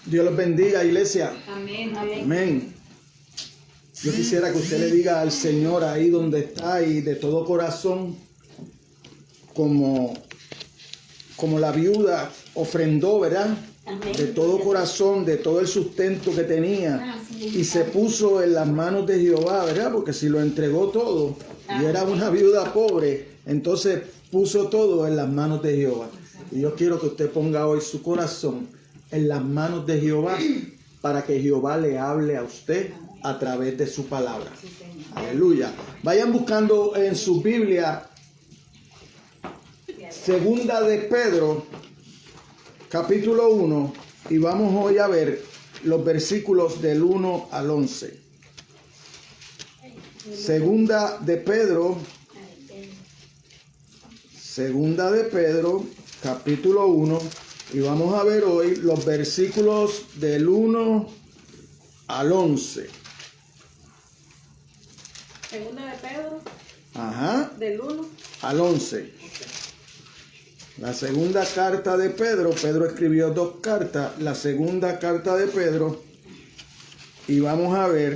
Dios los bendiga, iglesia. Amén. Amén. Yo quisiera que usted le diga al Señor ahí donde está y de todo corazón, como la viuda ofrendó, ¿verdad? De todo corazón, de todo el sustento que tenía, y se puso en las manos de Jehová, ¿verdad? Porque si lo entregó todo y era una viuda pobre, entonces puso todo en las manos de Jehová. Y yo quiero que usted ponga hoy su corazón en las manos de Jehová para que Jehová le hable a usted a través de su palabra. Aleluya. Vayan buscando en su Biblia Segunda de Pedro, capítulo 1, y vamos hoy a ver los versículos del 1 al 11. Segunda de Pedro, capítulo 1, y vamos a ver hoy los versículos del 1 al 11. Segunda de Pedro. Del 1 al 11. La segunda carta de Pedro. Pedro escribió 2 cartas. La segunda carta de Pedro. Y vamos a ver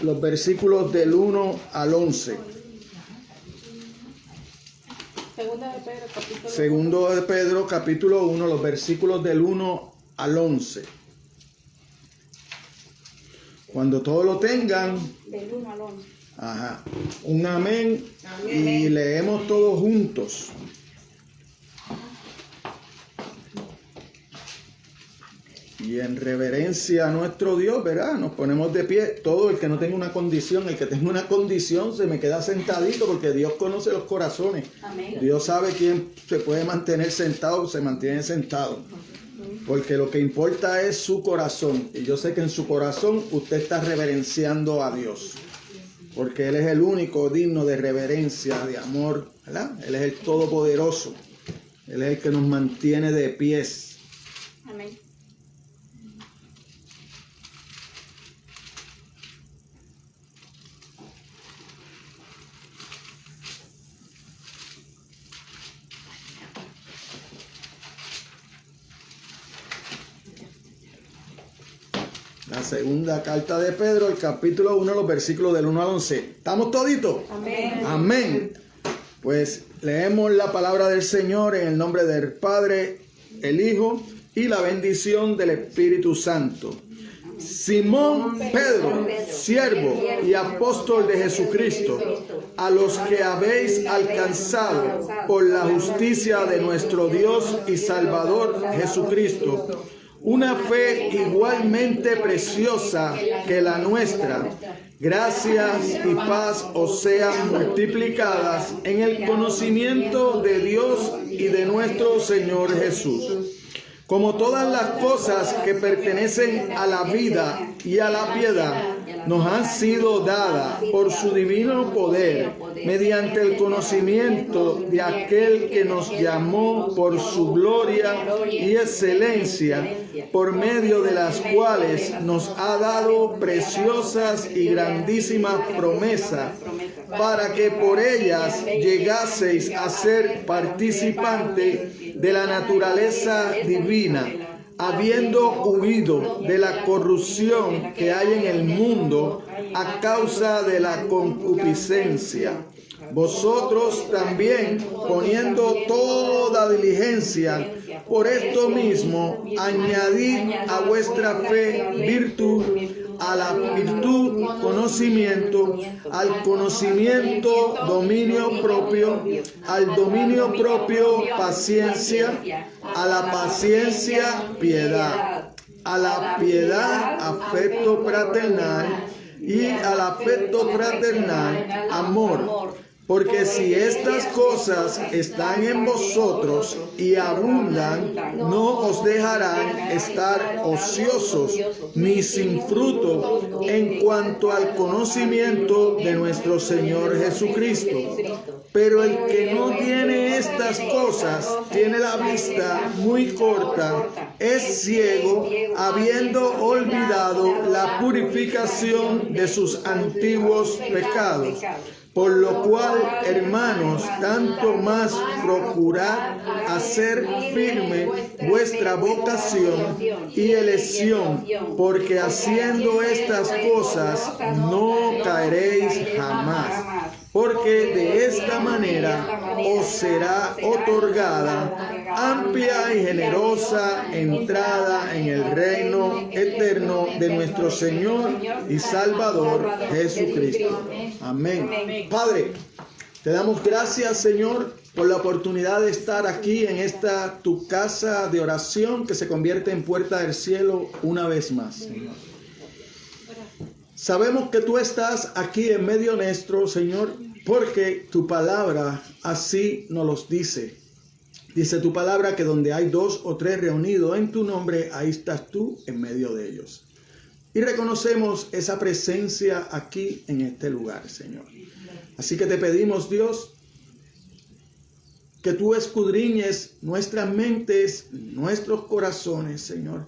los versículos del 1 al 11. Segundo de Pedro, capítulo 1, los versículos del 1 al 11. Cuando todos lo tengan, Del 1 al 11. Un amén. Y leemos todos juntos. Y en reverencia a nuestro Dios, ¿verdad? Nos ponemos de pie. Todo el que no tenga una condición, el que tenga una condición se me queda sentadito, porque Dios conoce los corazones. Amén. Dios sabe quién se puede mantener sentado, se mantiene sentado. Porque lo que importa es su corazón. Y yo sé que en su corazón usted está reverenciando a Dios. Porque Él es el único digno de reverencia, de amor, ¿verdad? Él es el todopoderoso. Él es el que nos mantiene de pies. Amén. La segunda carta de Pedro, el capítulo 1, los versículos del 1 al 11. ¿Estamos toditos? Amén. Amén. Pues leemos la palabra del Señor en el nombre del Padre, el Hijo y la bendición del Espíritu Santo. Simón Pedro, siervo y apóstol de Jesucristo, a los que habéis alcanzado por la justicia de nuestro Dios y Salvador Jesucristo, una fe igualmente preciosa que la nuestra. Gracias y paz os sean multiplicadas en el conocimiento de Dios y de nuestro Señor Jesús. Como todas las cosas que pertenecen a la vida y a la piedad nos han sido dadas por su divino poder, mediante el conocimiento de aquel que nos llamó por su gloria y excelencia, por medio de las cuales nos ha dado preciosas y grandísimas promesas, para que por ellas llegaseis a ser participantes de la naturaleza divina, habiendo huido de la corrupción que hay en el mundo a causa de la concupiscencia. Vosotros también, poniendo toda diligencia, por esto mismo, añadid a vuestra fe virtud, a la virtud conocimiento, al conocimiento dominio propio, al dominio propio paciencia, a la paciencia piedad, a la piedad afecto fraternal y al afecto fraternal amor. Porque si estas cosas están en vosotros y abundan, no os dejarán estar ociosos ni sin fruto en cuanto al conocimiento de nuestro Señor Jesucristo. Pero el que no tiene estas cosas tiene la vista muy corta, es ciego, habiendo olvidado la purificación de sus antiguos pecados. Por lo cual, hermanos, tanto más procurad hacer firme vuestra vocación y elección, porque haciendo estas cosas no caeréis jamás. Porque de esta manera os será otorgada amplia y generosa entrada en el reino eterno de nuestro Señor y Salvador Jesucristo. Amén. Padre, te damos gracias, Señor, por la oportunidad de estar aquí en esta tu casa de oración que se convierte en puerta del cielo una vez más, Señor. Sabemos que tú estás aquí en medio nuestro, Señor, porque tu palabra así nos los dice. Dice tu palabra que donde hay 2 o 3 reunidos en tu nombre, ahí estás tú en medio de ellos. Y reconocemos esa presencia aquí en este lugar, Señor. Así que te pedimos, Dios, que tú escudriñes nuestras mentes, nuestros corazones, Señor,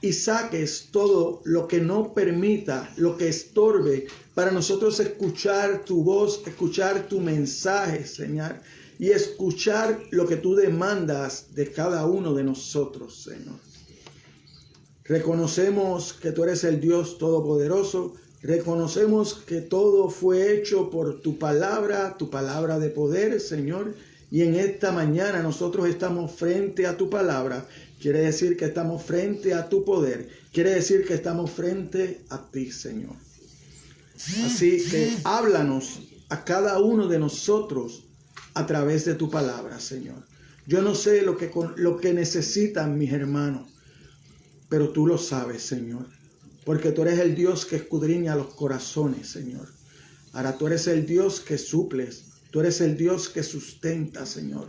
y saques todo lo que no permita, lo que estorbe para nosotros escuchar tu voz, escuchar tu mensaje, Señor, y escuchar lo que tú demandas de cada uno de nosotros, Señor. Reconocemos que tú eres el Dios Todopoderoso. Reconocemos que todo fue hecho por tu palabra de poder, Señor. Y en esta mañana nosotros estamos frente a tu palabra. Quiere decir que estamos frente a tu poder. Quiere decir que estamos frente a ti, Señor. Así que háblanos a cada uno de nosotros a través de tu palabra, Señor. Yo no sé lo que necesitan mis hermanos, pero tú lo sabes, Señor. Porque tú eres el Dios que escudriña los corazones, Señor. Ahora tú eres el Dios que suples. Tú eres el Dios que sustenta, Señor.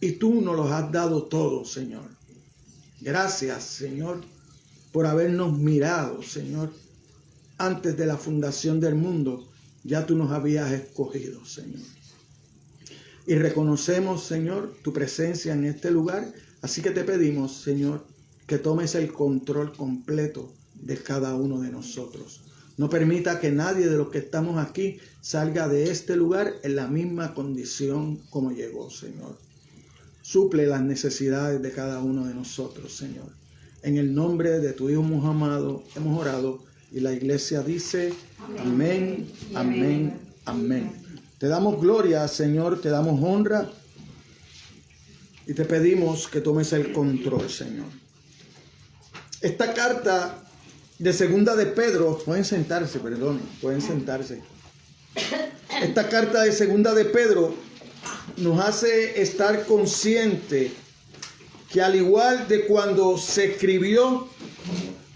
Y tú nos los has dado todo, Señor. Gracias, Señor, por habernos mirado, Señor. Antes de la fundación del mundo, ya tú nos habías escogido, Señor. Y reconocemos, Señor, tu presencia en este lugar. Así que te pedimos, Señor, que tomes el control completo de cada uno de nosotros. No permita que nadie de los que estamos aquí salga de este lugar en la misma condición como llegó, Señor. Suple las necesidades de cada uno de nosotros, Señor. En el nombre de tu Hijo Muhammad hemos orado y la iglesia dice amén, amén, amén. Te damos gloria, Señor, te damos honra y te pedimos que tomes el control, Señor. Esta carta de segunda de Pedro, pueden sentarse. Esta carta de segunda de Pedro nos hace estar consciente que al igual de cuando se escribió,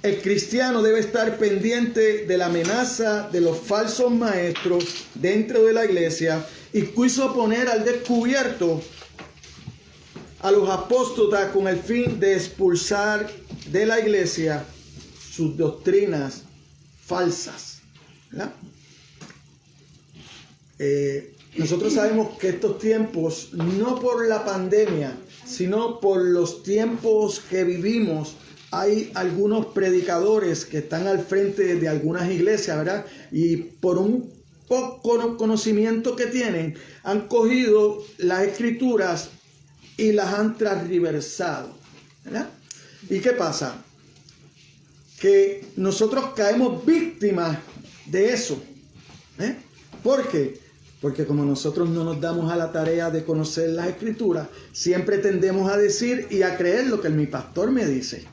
el cristiano debe estar pendiente de la amenaza de los falsos maestros dentro de la iglesia y quiso poner al descubierto a los apóstoles con el fin de expulsar de la iglesia sus doctrinas falsas, ¿verdad? Nosotros sabemos que estos tiempos, no por la pandemia, sino por los tiempos que vivimos, hay algunos predicadores que están al frente de algunas iglesias, ¿verdad? Y por un poco conocimiento que tienen, han cogido las escrituras y las han transversado, ¿verdad? ¿Y qué pasa? Que nosotros caemos víctimas de eso. ¿Por qué? Porque como nosotros no nos damos a la tarea de conocer las escrituras, siempre tendemos a decir y a creer lo que mi pastor me dice.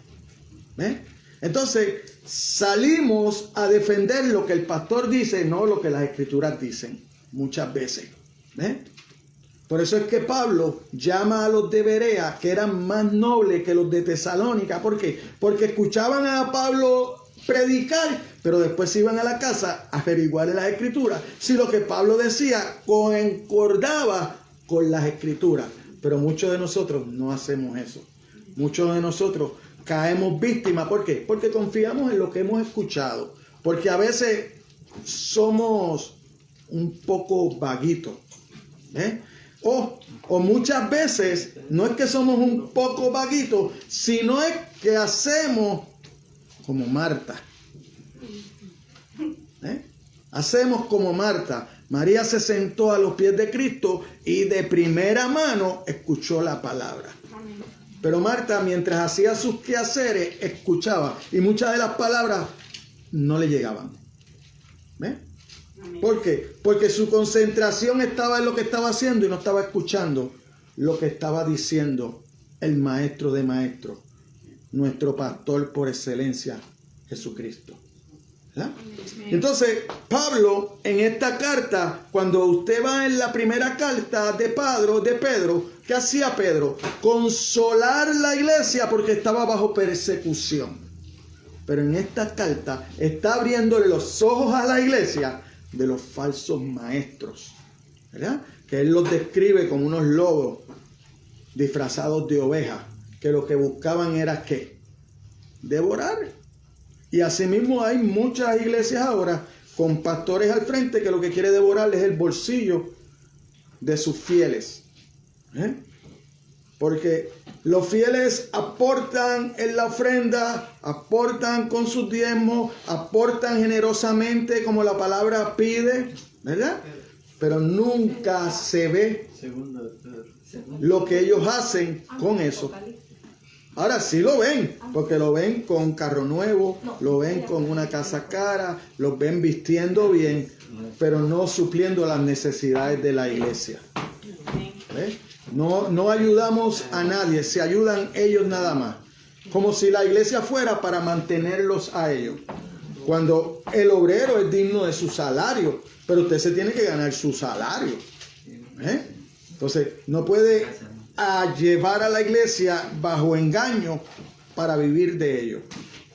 Entonces salimos a defender lo que el pastor dice, no lo que las escrituras dicen, muchas veces. Por eso es que Pablo llama a los de Berea, que eran más nobles que los de Tesalónica. ¿Por qué? Porque escuchaban a Pablo predicar, pero después se iban a la casa a averiguar en las escrituras si lo que Pablo decía concordaba con las escrituras. Pero muchos de nosotros no hacemos eso. Muchos de nosotros caemos víctimas. ¿Por qué? Porque confiamos en lo que hemos escuchado. Porque a veces somos un poco vaguitos. O muchas veces no es que somos un poco vaguitos, sino es que hacemos como Marta. Hacemos como Marta. María se sentó a los pies de Cristo y de primera mano escuchó la palabra. Amén. Pero Marta, mientras hacía sus quehaceres, escuchaba. Y muchas de las palabras no le llegaban. ¿Ves? Amén. ¿Por qué? Porque su concentración estaba en lo que estaba haciendo y no estaba escuchando lo que estaba diciendo el maestro de maestros, nuestro pastor por excelencia, Jesucristo. ¿Verdad? Entonces, Pablo, en esta carta, cuando usted va en la primera carta de Pedro, ¿qué hacía Pedro? Consolar la iglesia porque estaba bajo persecución. Pero en esta carta está abriéndole los ojos a la iglesia de los falsos maestros, ¿verdad? Que él los describe como unos lobos disfrazados de ovejas, que lo que buscaban era ¿qué? Devorar. Y asimismo hay muchas iglesias ahora con pastores al frente que lo que quiere devorar es el bolsillo de sus fieles. Porque los fieles aportan en la ofrenda, aportan con sus diezmos, aportan generosamente como la palabra pide, ¿verdad? Pero nunca se ve lo que ellos hacen con eso. Ahora sí lo ven, porque lo ven con carro nuevo, lo ven con una casa cara, los ven vistiendo bien, pero no supliendo las necesidades de la iglesia. ¿Ves? No ayudamos a nadie, se ayudan ellos nada más. Como si la iglesia fuera para mantenerlos a ellos. Cuando el obrero es digno de su salario, pero usted se tiene que ganar su salario. Entonces, no puede llevar a la iglesia bajo engaño para vivir de ello.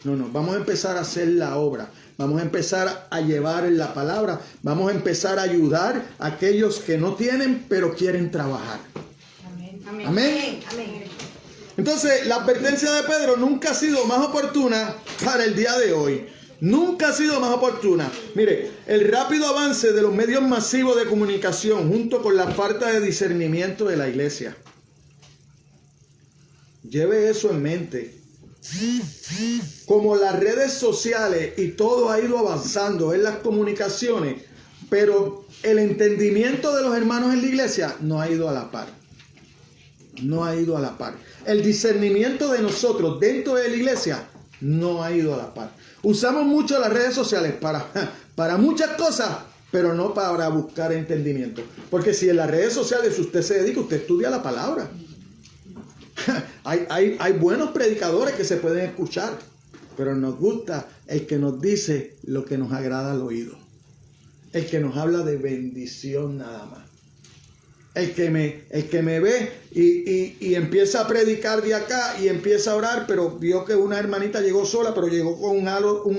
No, vamos a empezar a hacer la obra. Vamos a empezar a llevar la palabra. Vamos a empezar a ayudar a aquellos que no tienen, pero quieren trabajar. Amén. Amén. Entonces, la advertencia de Pedro nunca ha sido más oportuna para el día de hoy. Nunca ha sido más oportuna. Mire, el rápido avance de los medios masivos de comunicación junto con la falta de discernimiento de la iglesia. Lleve eso en mente. Como las redes sociales y todo ha ido avanzando en las comunicaciones, pero el entendimiento de los hermanos en la iglesia no ha ido a la par. No ha ido a la par. El discernimiento de nosotros dentro de la iglesia no ha ido a la par. Usamos mucho las redes sociales para muchas cosas, pero no para buscar entendimiento. Porque si en las redes sociales usted se dedica, usted estudia la palabra. Hay buenos predicadores que se pueden escuchar, pero nos gusta el que nos dice lo que nos agrada al oído. El que nos habla de bendición nada más. El que me ve y empieza a predicar de acá y empieza a orar, pero vio que una hermanita llegó sola, pero llegó con un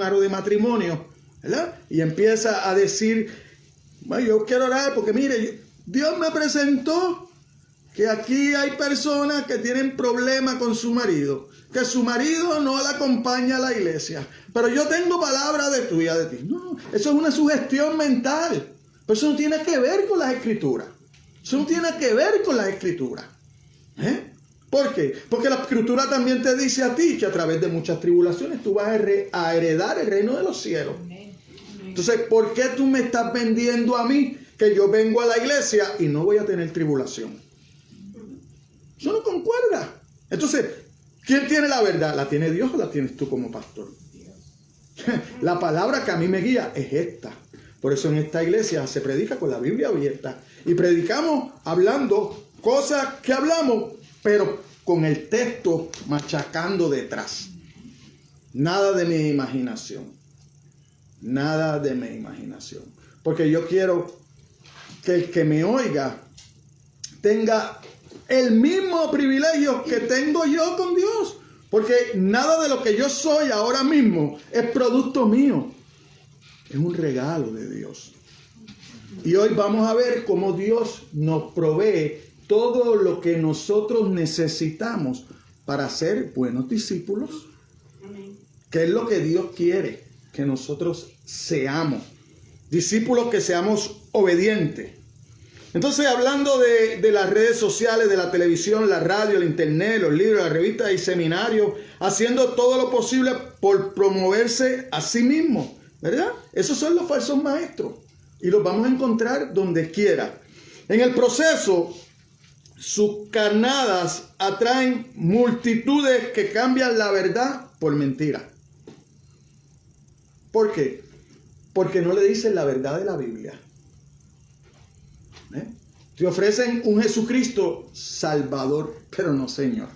aro de matrimonio, ¿verdad? Y empieza a decir, bueno, yo quiero orar porque mire, Dios me presentó que aquí hay personas que tienen problemas con su marido, que su marido no la acompaña a la iglesia, pero yo tengo palabra de tuya de ti. No, eso es una sugestión mental, pero eso no tiene que ver con las escrituras. Eso no tiene que ver con las escrituras. ¿Por qué? Porque la escritura también te dice a ti que a través de muchas tribulaciones tú vas a heredar el reino de los cielos. Entonces, ¿por qué tú me estás vendiendo a mí que yo vengo a la iglesia y no voy a tener tribulación? Eso no concuerda. Entonces, ¿quién tiene la verdad? ¿La tiene Dios o la tienes tú como pastor? La palabra que a mí me guía es esta. Por eso en esta iglesia se predica con la Biblia abierta. Y predicamos hablando cosas que hablamos, pero con el texto machacando detrás. Nada de mi imaginación. Nada de mi imaginación. Porque yo quiero que el que me oiga tenga el mismo privilegio que tengo yo con Dios. Porque nada de lo que yo soy ahora mismo es producto mío. Es un regalo de Dios. Y hoy vamos a ver cómo Dios nos provee todo lo que nosotros necesitamos para ser buenos discípulos. Amén. ¿Qué es lo que Dios quiere? Que nosotros seamos discípulos, que seamos obedientes. Entonces, hablando de las redes sociales, de la televisión, la radio, el internet, los libros, las revistas y seminarios, haciendo todo lo posible por promoverse a sí mismos, ¿verdad? Esos son los falsos maestros. Y los vamos a encontrar donde quiera. En el proceso, sus carnadas atraen multitudes que cambian la verdad por mentira. ¿Por qué? Porque no le dicen la verdad de la Biblia. Te ofrecen un Jesucristo Salvador, pero no Señor.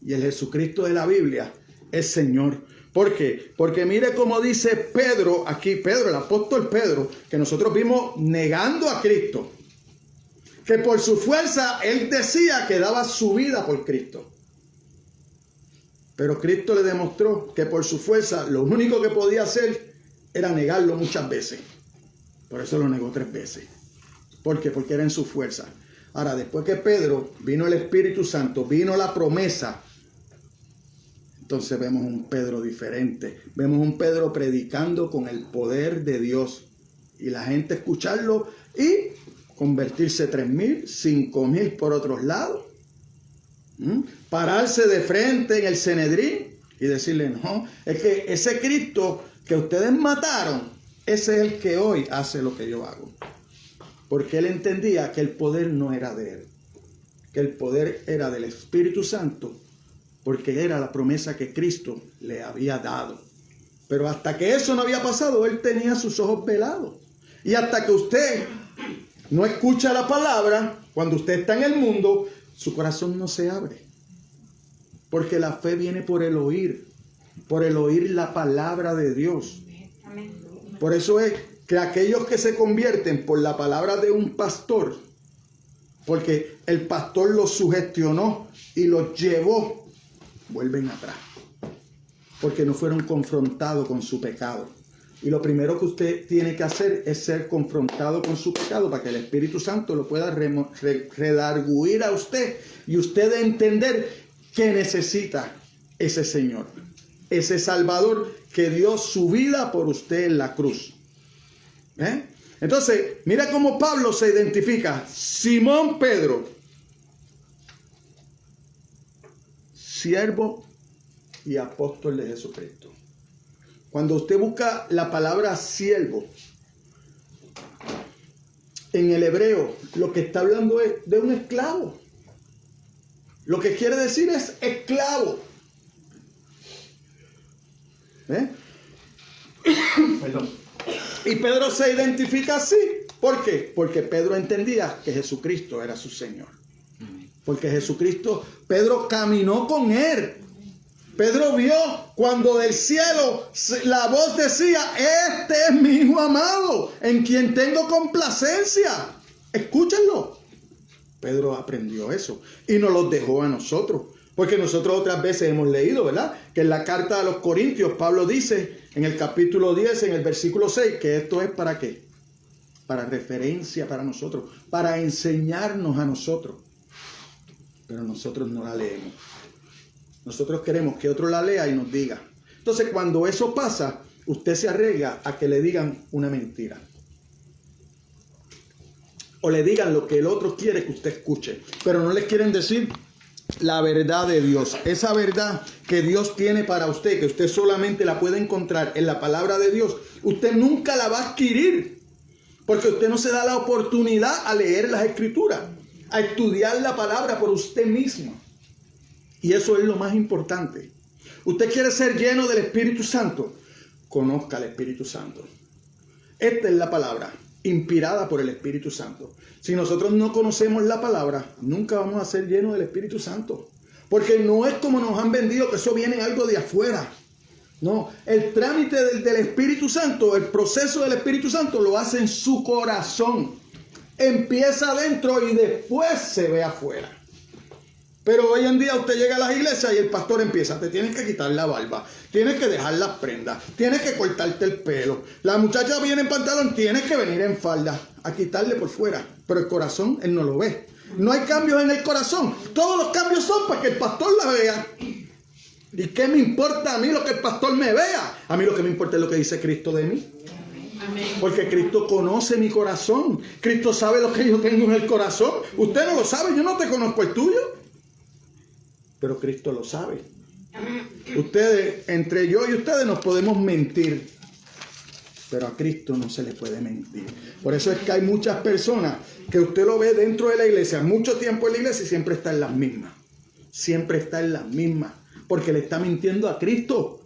Y el Jesucristo de la Biblia es Señor. ¿Por qué? Porque mire cómo dice Pedro, aquí Pedro, el apóstol Pedro, que nosotros vimos negando a Cristo, que por su fuerza él decía que daba su vida por Cristo. Pero Cristo le demostró que por su fuerza lo único que podía hacer era negarlo muchas veces. Por eso lo negó 3 veces. ¿Por qué? Porque era en su fuerza. Ahora, después que Pedro vino el Espíritu Santo, vino la promesa, entonces vemos un Pedro diferente. Vemos un Pedro predicando con el poder de Dios. Y la gente escucharlo y convertirse 3,000, 5,000 por otros lados. Pararse de frente en el Sanedrín y decirle, no, es que ese Cristo que ustedes mataron, ese es el que hoy hace lo que yo hago. Porque él entendía que el poder no era de él, que el poder era del Espíritu Santo, porque era la promesa que Cristo le había dado. Pero hasta que eso no había pasado, él tenía sus ojos velados. Y hasta que usted no escucha la palabra, cuando usted está en el mundo, su corazón no se abre. Porque la fe viene por el oír la palabra de Dios. Por eso es que aquellos que se convierten por la palabra de un pastor, porque el pastor los sugestionó y los llevó, vuelven atrás. Porque no fueron confrontados con su pecado. Y lo primero que usted tiene que hacer es ser confrontado con su pecado para que el Espíritu Santo lo pueda redarguir a usted y usted entender que necesita ese Señor, ese Salvador que dio su vida por usted en la cruz. Entonces, mira cómo Pablo se identifica. Simón Pedro, siervo y apóstol de Jesucristo. Cuando usted busca la palabra siervo, en el hebreo, lo que está hablando es de un esclavo. Lo que quiere decir es esclavo. Perdón. Y Pedro se identifica así. ¿Por qué? Porque Pedro entendía que Jesucristo era su Señor. Porque Jesucristo, Pedro caminó con él. Pedro vio cuando del cielo la voz decía, este es mi hijo amado, en quien tengo complacencia. Escúchenlo. Pedro aprendió eso y nos lo dejó a nosotros. Porque nosotros otras veces hemos leído, ¿verdad? Que en la carta a los Corintios, Pablo dice en el capítulo 10, en el versículo 6, que esto es ¿para qué? Para referencia para nosotros, para enseñarnos a nosotros. Pero nosotros no la leemos. Nosotros queremos que otro la lea y nos diga. Entonces, cuando eso pasa, usted se arriesga a que le digan una mentira. O le digan lo que el otro quiere que usted escuche. Pero no les quieren decir la verdad de Dios. Esa verdad que Dios tiene para usted, que usted solamente la puede encontrar en la palabra de Dios, usted nunca la va a adquirir. Porque usted no se da la oportunidad a leer las Escrituras, a estudiar la palabra por usted mismo. Y eso es lo más importante. Usted quiere ser lleno del Espíritu Santo, conozca al Espíritu Santo. Esta es la palabra, inspirada por el Espíritu Santo. Si nosotros no conocemos la palabra, nunca vamos a ser llenos del Espíritu Santo. Porque no es como nos han vendido que eso viene algo de afuera. No, el trámite del Espíritu Santo, el proceso del Espíritu Santo lo hace en su corazón. Empieza adentro y después se ve afuera. Pero hoy en día usted llega a las iglesias y el pastor empieza, te tienes que quitar la barba, tienes que dejar las prendas, tienes que cortarte el pelo. La muchacha viene en pantalón, tienes que venir en falda, a quitarle por fuera. Pero el corazón, él no lo ve. No hay cambios en el corazón. Todos los cambios son para que el pastor la vea. ¿Y qué me importa a mí lo que el pastor me vea? A mí lo que me importa es lo que dice Cristo de mí. Porque Cristo conoce mi corazón. Cristo sabe lo que yo tengo en el corazón. Usted no lo sabe, yo no te conozco el tuyo. Pero Cristo lo sabe. Ustedes, entre yo y ustedes nos podemos mentir. pero a Cristo no se le puede mentir. Por eso es que hay muchas personas que usted lo ve dentro de la iglesia, mucho tiempo en la iglesia y siempre está en las mismas. Siempre está en las mismas, porque le está mintiendo a Cristo.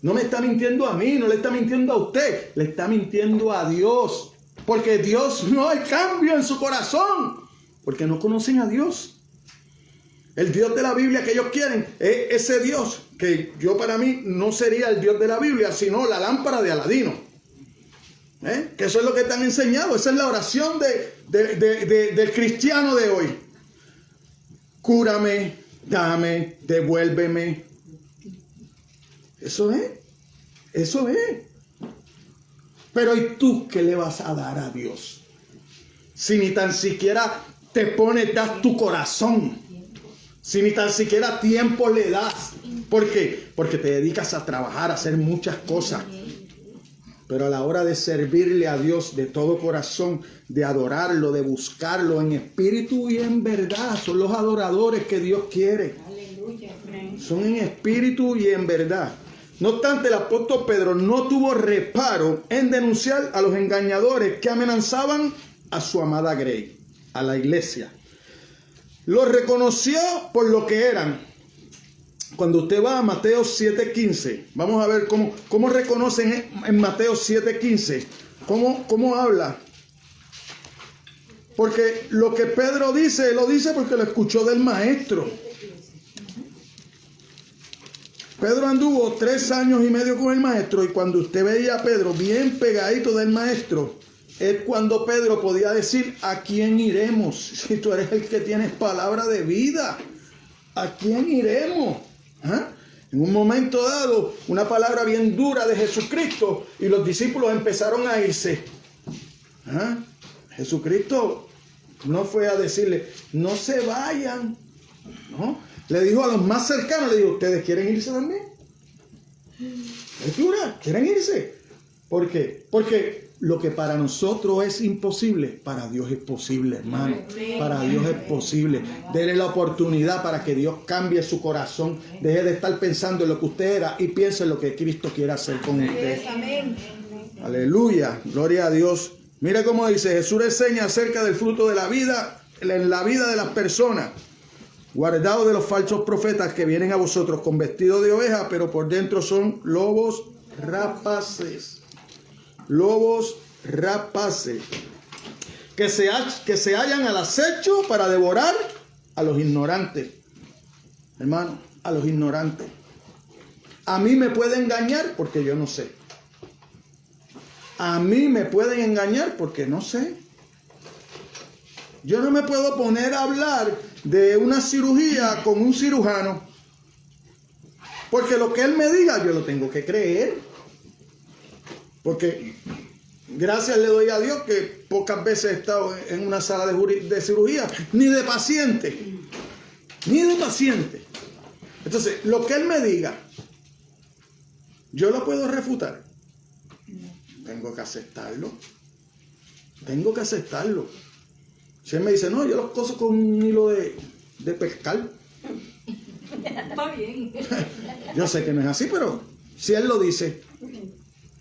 No me está mintiendo a mí, no le está mintiendo a usted, le está mintiendo a Dios. Porque Dios no hay cambio en su corazón, porque no conocen a Dios. El Dios de la Biblia que ellos quieren es ese Dios que yo para mí no sería el Dios de la Biblia, sino la lámpara de Aladino. Que eso es lo que te han enseñado. Esa es la oración del cristiano de hoy. Cúrame, dame, devuélveme. Eso es. Eso es. Pero ¿y tú qué le vas a dar a Dios? Si ni tan siquiera te pones, das tu corazón. Si ni tan siquiera tiempo le das. ¿Por qué? Porque te dedicas a trabajar, a hacer muchas cosas. Pero a la hora de servirle a Dios de todo corazón, de adorarlo, de buscarlo en espíritu y en verdad, son los adoradores que Dios quiere. Son en espíritu y en verdad. No obstante, el apóstol Pedro no tuvo reparo en denunciar a los engañadores que amenazaban a su amada Grey, a la iglesia. Los reconoció por lo que eran. Cuando usted va a Mateo 7:15, vamos a ver cómo reconocen en Mateo 7:15, cómo habla. Porque lo que Pedro dice, lo dice porque lo escuchó del maestro. Pedro anduvo 3 años y medio con el maestro, y cuando usted veía a Pedro bien pegadito del maestro, es cuando Pedro podía decir: ¿a quién iremos? Si tú eres el que tienes palabra de vida, ¿a quién iremos? En un momento dado, una palabra bien dura de Jesucristo, y los discípulos empezaron a irse. Jesucristo no fue a decirle: no se vayan, no. Le dijo a los más cercanos, le dijo: ¿ustedes quieren irse también? Es dura, ¿quieren irse? ¿Por qué? Porque lo que para nosotros es imposible, para Dios es posible, hermano. Para Dios es posible. Dele la oportunidad para que Dios cambie su corazón. Deje de estar pensando en lo que usted era y piense en lo que Cristo quiere hacer con usted. Aleluya, gloria a Dios. Mira cómo dice: Jesús enseña acerca del fruto de la vida, en la vida de las personas. Guardaos de los falsos profetas que vienen a vosotros con vestido de oveja, pero por dentro son lobos rapaces. Lobos rapaces. Que se hallan al acecho para devorar a los ignorantes. Hermano, a los ignorantes. A mí me pueden engañar porque yo no sé. A mí me pueden engañar porque no sé. Yo no me puedo poner a hablar de una cirugía con un cirujano, porque lo que él me diga yo lo tengo que creer. Porque gracias le doy a Dios que pocas veces he estado en una sala de cirugía, ni de paciente. Entonces, lo que él me diga, yo lo puedo refutar. Tengo que aceptarlo. Si él me dice: no, yo los coso con un hilo de pescar. Está bien. Yo sé que no es así, pero si él lo dice,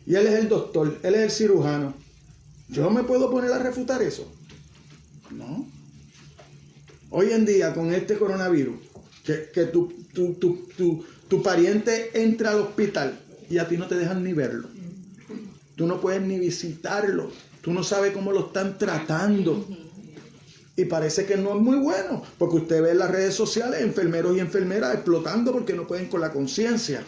y él es el doctor, él es el cirujano, ¿yo me puedo poner a refutar eso? No. Hoy en día, con este coronavirus, que tu pariente entra al hospital y a ti no te dejan ni verlo. Tú no puedes ni visitarlo. Tú no sabes cómo lo están tratando. Y parece que no es muy bueno, porque usted ve en las redes sociales enfermeros y enfermeras explotando porque no pueden con la conciencia,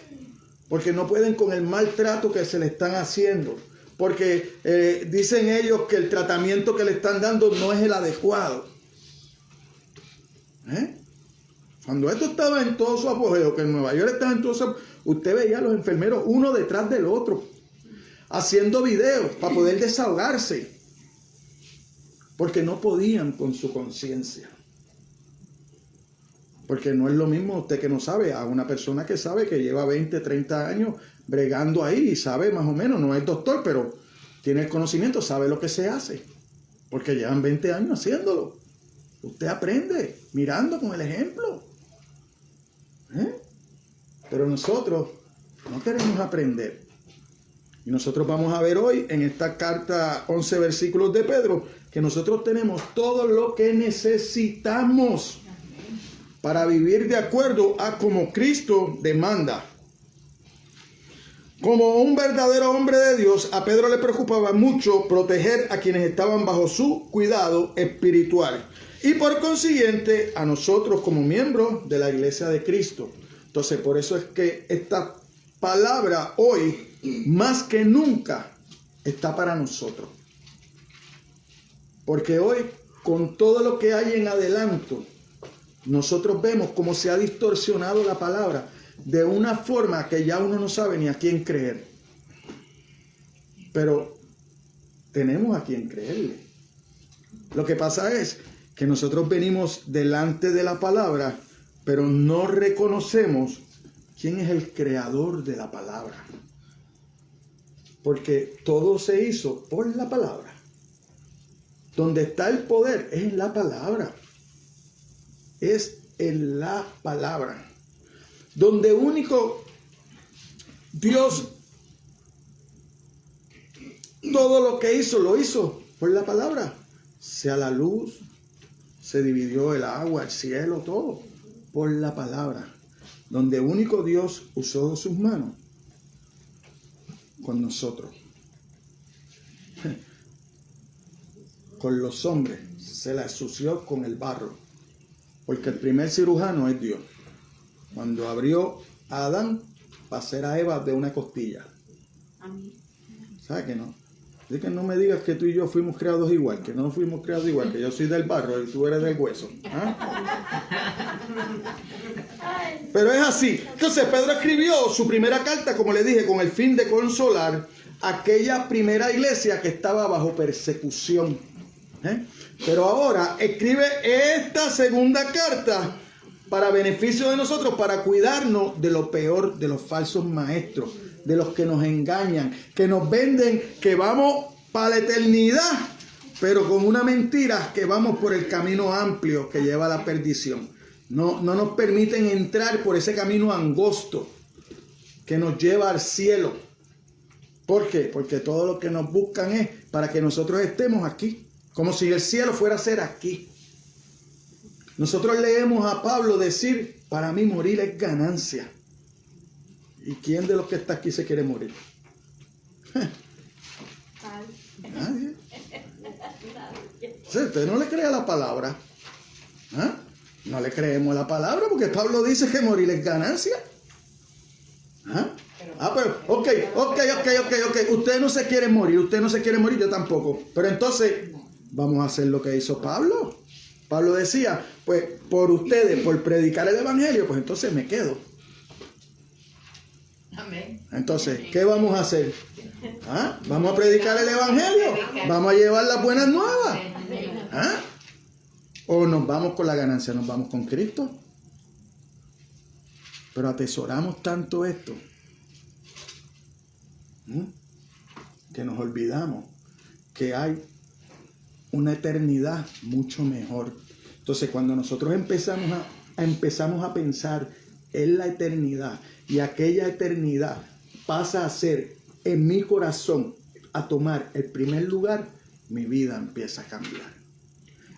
porque no pueden con el maltrato que se le están haciendo, porque dicen ellos que el tratamiento que le están dando no es el adecuado. Cuando esto estaba en todo su apogeo, que en Nueva York estaba en todo su apogeo, usted veía a los enfermeros uno detrás del otro, haciendo videos para poder desahogarse. Porque no podían con su conciencia. Porque no es lo mismo usted que no sabe a una persona que sabe, que lleva 20, 30 años bregando ahí y sabe más o menos, no es doctor, pero tiene el conocimiento, sabe lo que se hace. Porque llevan 20 años haciéndolo. Usted aprende mirando con el ejemplo. Pero nosotros no queremos aprender. Y nosotros vamos a ver hoy en esta carta 11 versículos de Pedro que nosotros tenemos todo lo que necesitamos para vivir de acuerdo a como Cristo demanda. Como un verdadero hombre de Dios, a Pedro le preocupaba mucho proteger a quienes estaban bajo su cuidado espiritual. Y por consiguiente, a nosotros como miembros de la iglesia de Cristo. Entonces, por eso es que esta palabra hoy, más que nunca, está para nosotros. Porque hoy, con todo lo que hay en adelanto, nosotros vemos cómo se ha distorsionado la palabra de una forma que ya uno no sabe ni a quién creer. Pero tenemos a quién creerle. Lo que pasa es que nosotros venimos delante de la palabra, pero no reconocemos quién es el creador de la palabra. Porque todo se hizo por la palabra. Donde está el poder es en la palabra. Es en la palabra. Donde único Dios, todo lo que hizo, lo hizo por la palabra. Sea la luz, se dividió el agua, el cielo, todo por la palabra. Donde único Dios usó sus manos con nosotros. Con los hombres se la ensució con el barro. Porque el primer cirujano es Dios. Cuando abrió a Adán para hacer a Eva de una costilla. ¿Sabes que no? Así que no me digas que tú y yo fuimos creados igual, que no fuimos creados igual, que yo soy del barro y tú eres del hueso. ¿Ah? Pero es así. Entonces Pedro escribió su primera carta, como le dije, con el fin de consolar aquella primera iglesia que estaba bajo persecución. Pero ahora escribe esta segunda carta para beneficio de nosotros, para cuidarnos de lo peor, de los falsos maestros, de los que nos engañan, que nos venden que vamos para la eternidad, pero con una mentira que vamos por el camino amplio que lleva a la perdición. No nos permiten entrar por ese camino angosto que nos lleva al cielo. ¿Por qué? Porque todo lo que nos buscan es para que nosotros estemos aquí, como si el cielo fuera a ser aquí. Nosotros leemos a Pablo decir, para mí morir es ganancia. ¿Y quién de los que está aquí se quiere morir? Nadie. Usted no le cree a la palabra. ¿Ah? No le creemos la palabra porque Pablo dice que morir es ganancia. ¿Ah? Pero, ok. Usted no se quiere morir, yo tampoco. Pero entonces, vamos a hacer lo que hizo Pablo. Pablo decía, pues por ustedes, por predicar el evangelio, pues entonces me quedo. Amén. Entonces, ¿qué vamos a hacer? ¿Ah? ¿Vamos a predicar el evangelio? ¿Vamos a llevar las buenas nuevas? ¿Ah? ¿O nos vamos con la ganancia? ¿Nos vamos con Cristo? Pero atesoramos tanto esto que nos olvidamos que hay una eternidad mucho mejor. Entonces, cuando nosotros empezamos a pensar en la eternidad y aquella eternidad pasa a ser en mi corazón, a tomar el primer lugar, mi vida empieza a cambiar.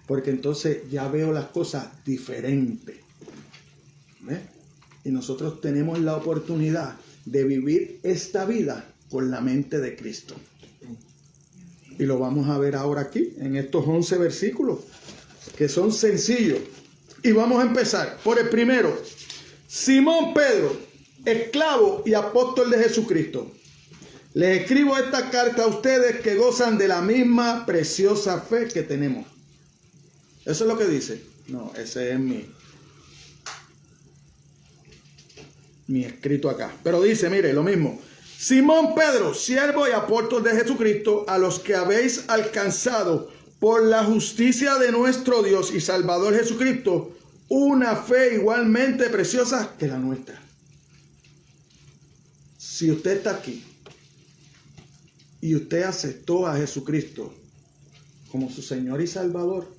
Porque entonces ya veo las cosas diferentes. ¿Ves? Y nosotros tenemos la oportunidad de vivir esta vida con la mente de Cristo. Y lo vamos a ver ahora aquí, en estos 11 versículos, que son sencillos. Y vamos a empezar por el primero. Simón Pedro, esclavo y apóstol de Jesucristo. Les escribo esta carta a ustedes que gozan de la misma preciosa fe que tenemos. ¿Eso es lo que dice? No, ese es mi escrito acá. Pero dice, mire, lo mismo. Simón Pedro, siervo y apóstol de Jesucristo, a los que habéis alcanzado por la justicia de nuestro Dios y Salvador Jesucristo, una fe igualmente preciosa que la nuestra. Si usted está aquí y usted aceptó a Jesucristo como su Señor y Salvador,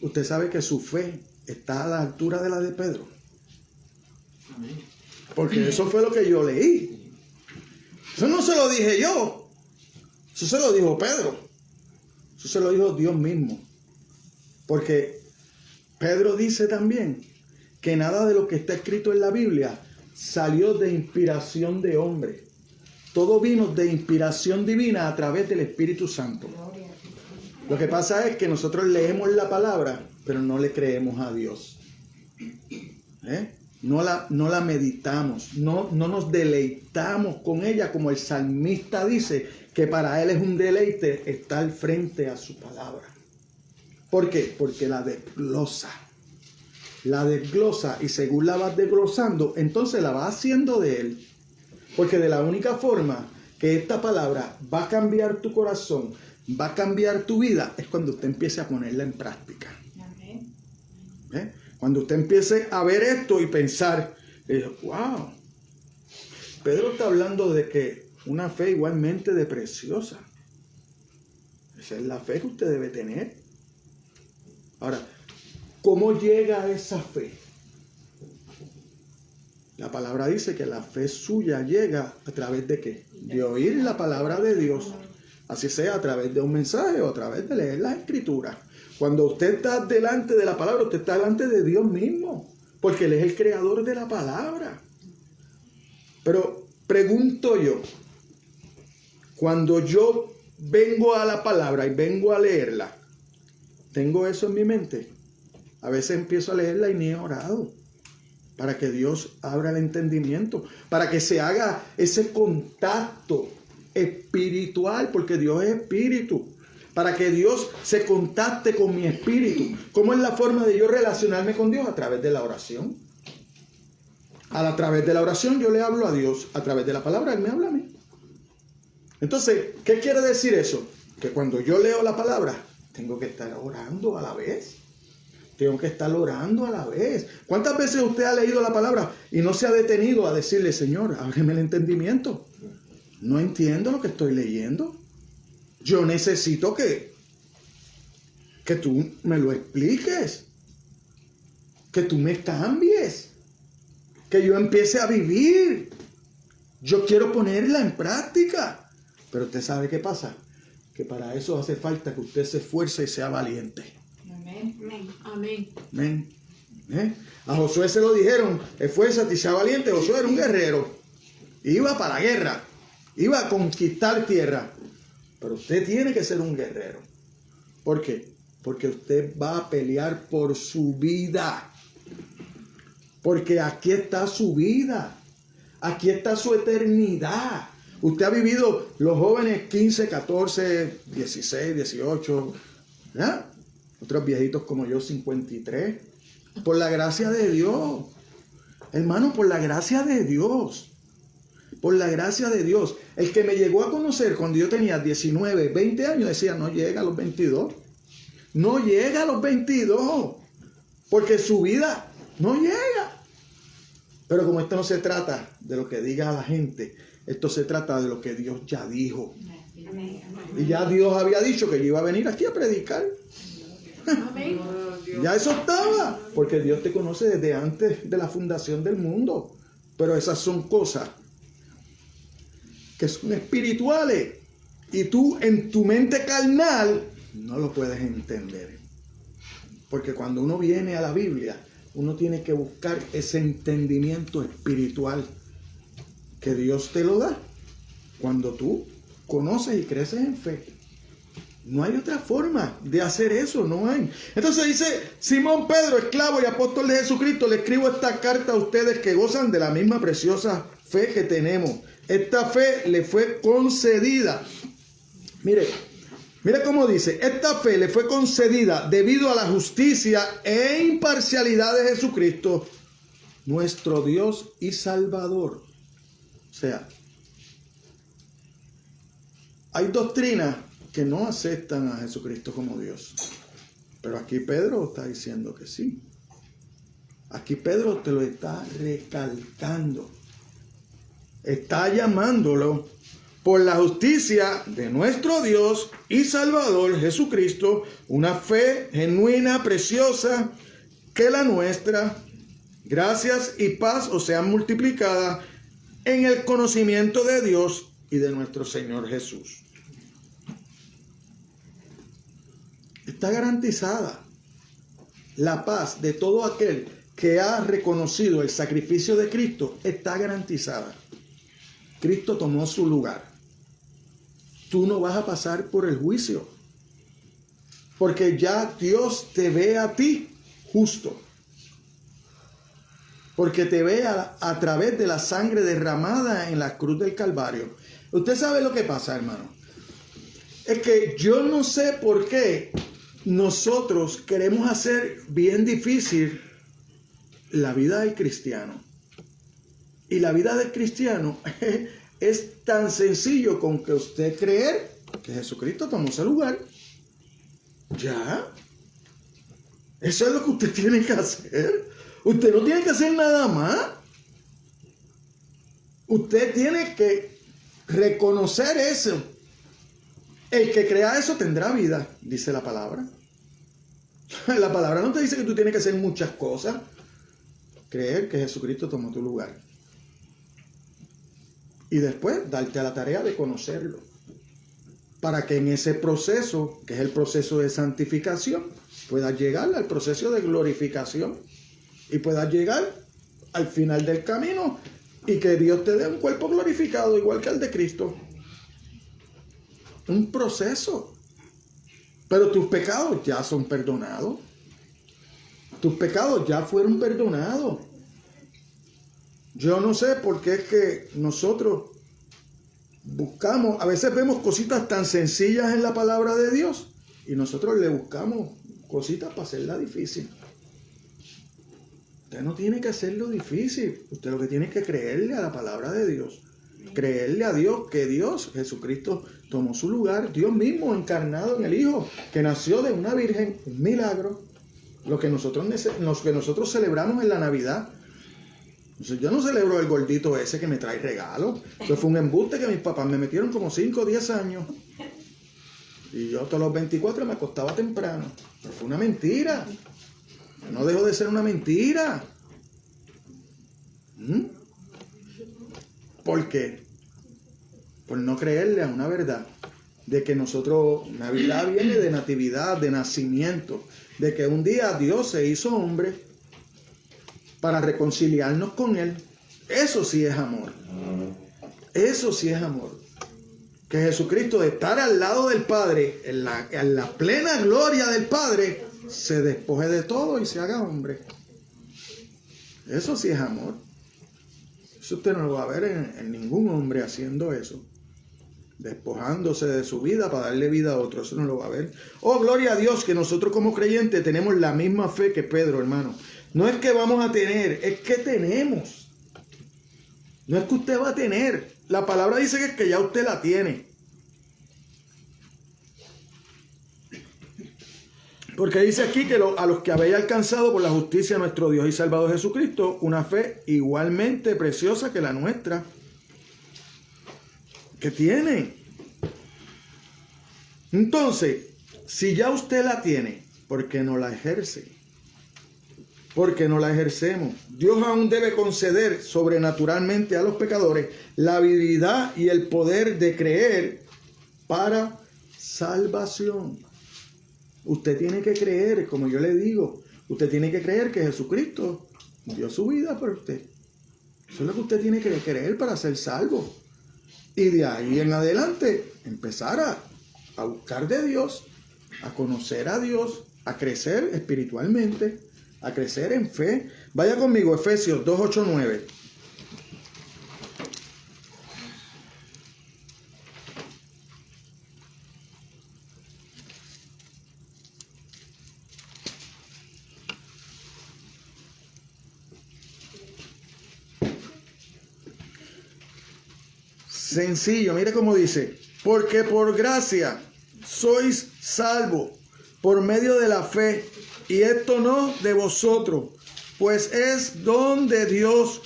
usted sabe que su fe está a la altura de la de Pedro. Porque eso fue lo que yo leí. Eso no se lo dije yo. Eso se lo dijo Pedro. Eso se lo dijo Dios mismo. Porque Pedro dice también que nada de lo que está escrito en la Biblia salió de inspiración de hombre. Todo vino de inspiración divina a través del Espíritu Santo. Lo que pasa es que nosotros leemos la palabra, pero no le creemos a Dios. No la meditamos, no nos deleitamos con ella, como el salmista dice, que para él es un deleite estar frente a su palabra. ¿Por qué? Porque la desglosa. La desglosa, y según la vas desglosando, entonces la va haciendo de él. Porque de la única forma que esta palabra va a cambiar tu corazón, va a cambiar tu vida, es cuando usted empiece a ponerla en práctica. Cuando usted empiece a ver esto y pensar, wow, Pedro está hablando de que una fe igualmente de preciosa. Esa es la fe que usted debe tener. Ahora, ¿cómo llega a esa fe? La palabra dice que la fe suya llega a través de ¿qué? De oír la palabra de Dios. Así sea a través de un mensaje o a través de leer las escrituras. Cuando usted está delante de la palabra, usted está delante de Dios mismo. Porque Él es el creador de la palabra. Pero pregunto yo, cuando yo vengo a la palabra y vengo a leerla, ¿tengo eso en mi mente? A veces empiezo a leerla y ni he orado. Para que Dios abra el entendimiento. Para que se haga ese contacto espiritual. Porque Dios es espíritu. Para que Dios se contacte con mi espíritu. ¿Cómo es la forma de yo relacionarme con Dios? A través de la oración. A través de la oración yo le hablo a Dios. A través de la palabra Él me habla a mí. Entonces, ¿qué quiere decir eso? Que cuando yo leo la palabra, tengo que estar orando a la vez. Tengo que estar orando a la vez. ¿Cuántas veces usted ha leído la palabra y no se ha detenido a decirle, Señor, ábreme el entendimiento? No entiendo lo que estoy leyendo. Yo necesito que tú me lo expliques. Que tú me cambies. Que yo empiece a vivir. Yo quiero ponerla en práctica. Pero usted sabe qué pasa. Que para eso hace falta que usted se esfuerce y sea valiente. Amén. Amén. A Josué se lo dijeron, esfuérzate y sea valiente. Josué era un guerrero. Iba para la guerra. Iba a conquistar tierra. Pero usted tiene que ser un guerrero. ¿Por qué? Porque usted va a pelear por su vida. Porque aquí está su vida. Aquí está su eternidad. Usted ha vivido, los jóvenes 15, 14, 16, 18, ¿ya? Otros viejitos como yo, 53. Por la gracia de Dios. Hermano, por la gracia de Dios. Por la gracia de Dios. El que me llegó a conocer cuando yo tenía 19, 20 años, decía, no llega a los 22. No llega a los 22. Porque su vida no llega. Pero como esto no se trata de lo que diga la gente, esto se trata de lo que Dios ya dijo. Y ya Dios había dicho que yo iba a venir aquí a predicar. Amén. Ya eso estaba, porque Dios te conoce desde antes de la fundación del mundo. Pero esas son cosas que son espirituales y tú en tu mente carnal no lo puedes entender. Porque cuando uno viene a la Biblia, uno tiene que buscar ese entendimiento espiritual que Dios te lo da cuando tú conoces y creces en fe. No hay otra forma de hacer eso, no hay. Entonces dice, Simón Pedro, esclavo y apóstol de Jesucristo, le escribo esta carta a ustedes que gozan de la misma preciosa fe que tenemos. Esta fe le fue concedida. Mire cómo dice, esta fe le fue concedida debido a la justicia e imparcialidad de Jesucristo, nuestro Dios y Salvador. O sea, hay doctrinas que no aceptan a Jesucristo como Dios. Pero aquí Pedro está diciendo que sí. Aquí Pedro te lo está recalcando. Está llamándolo por la justicia de nuestro Dios y Salvador Jesucristo, una fe genuina, preciosa, que la nuestra, gracias y paz os sean multiplicadas en el conocimiento de Dios y de nuestro Señor Jesús. Está garantizada la paz de todo aquel que ha reconocido el sacrificio de Cristo. Está garantizada. Cristo tomó su lugar. Tú no vas a pasar por el juicio, porque ya Dios te ve a ti justo, porque te ve a través de la sangre derramada en la cruz del Calvario. Usted sabe lo que pasa, hermano. Es que yo no sé por qué nosotros queremos hacer bien difícil la vida del cristiano. Y la vida del cristiano es tan sencillo con que usted creer que Jesucristo tomó ese lugar. Ya. Eso es lo que usted tiene que hacer. Usted no tiene que hacer nada más. Usted tiene que reconocer eso. El que crea eso tendrá vida, dice la palabra. La palabra no te dice que tú tienes que hacer muchas cosas. Creer que Jesucristo tomó tu lugar. Y después darte a la tarea de conocerlo. Para que en ese proceso, que es el proceso de santificación, puedas llegar al proceso de glorificación. Y puedas llegar al final del camino y que Dios te dé un cuerpo glorificado igual que el de Cristo. Un proceso. Pero tus pecados ya son perdonados. Tus pecados ya fueron perdonados. Yo no sé por qué es que nosotros buscamos, a veces vemos cositas tan sencillas en la palabra de Dios y nosotros le buscamos cositas para hacerla difícil. Usted no tiene que hacerlo difícil. Usted lo que tiene es que creerle a la palabra de Dios. Creerle a Dios que Dios, Jesucristo, tomó su lugar. Dios mismo encarnado en el Hijo, que nació de una virgen, un milagro. Lo que nosotros celebramos en la Navidad. Entonces, yo no celebro el gordito ese que me trae regalos. Eso fue un embuste que mis papás me metieron como 5 o 10 años. Y yo hasta los 24 me acostaba temprano. Pero fue una mentira. No dejó de ser una mentira. ¿Por qué? Por no creerle a una verdad. De que nosotros, Navidad viene de natividad, de nacimiento. De que un día Dios se hizo hombre para reconciliarnos con Él. Eso sí es amor. Eso sí es amor. Que Jesucristo, de estar al lado del Padre, en la plena gloria del Padre, se despoje de todo y se haga hombre. Eso sí es amor. Eso usted no lo va a ver en ningún hombre haciendo eso. Despojándose de su vida para darle vida a otro. Eso no lo va a ver. Oh, gloria a Dios, que nosotros como creyentes tenemos la misma fe que Pedro, hermano. No es que vamos a tener, es que tenemos. No es que usted va a tener. La palabra dice que ya usted la tiene. Porque dice aquí que a los que habéis alcanzado por la justicia de nuestro Dios y Salvador Jesucristo, una fe igualmente preciosa que la nuestra. Que tiene. Entonces, si ya usted la tiene, ¿por qué no la ejerce? ¿Por qué no la ejercemos? Dios aún debe conceder sobrenaturalmente a los pecadores la habilidad y el poder de creer para salvación. Usted tiene que creer, como yo le digo, usted tiene que creer que Jesucristo dio su vida por usted. Eso es lo que usted tiene que creer para ser salvo. Y de ahí en adelante empezar a buscar de Dios, a conocer a Dios, a crecer espiritualmente, a crecer en fe. Vaya conmigo, Efesios 2, 8, 9. Sencillo, mire cómo dice: porque por gracia sois salvos por medio de la fe, y esto no de vosotros, pues es don de Dios,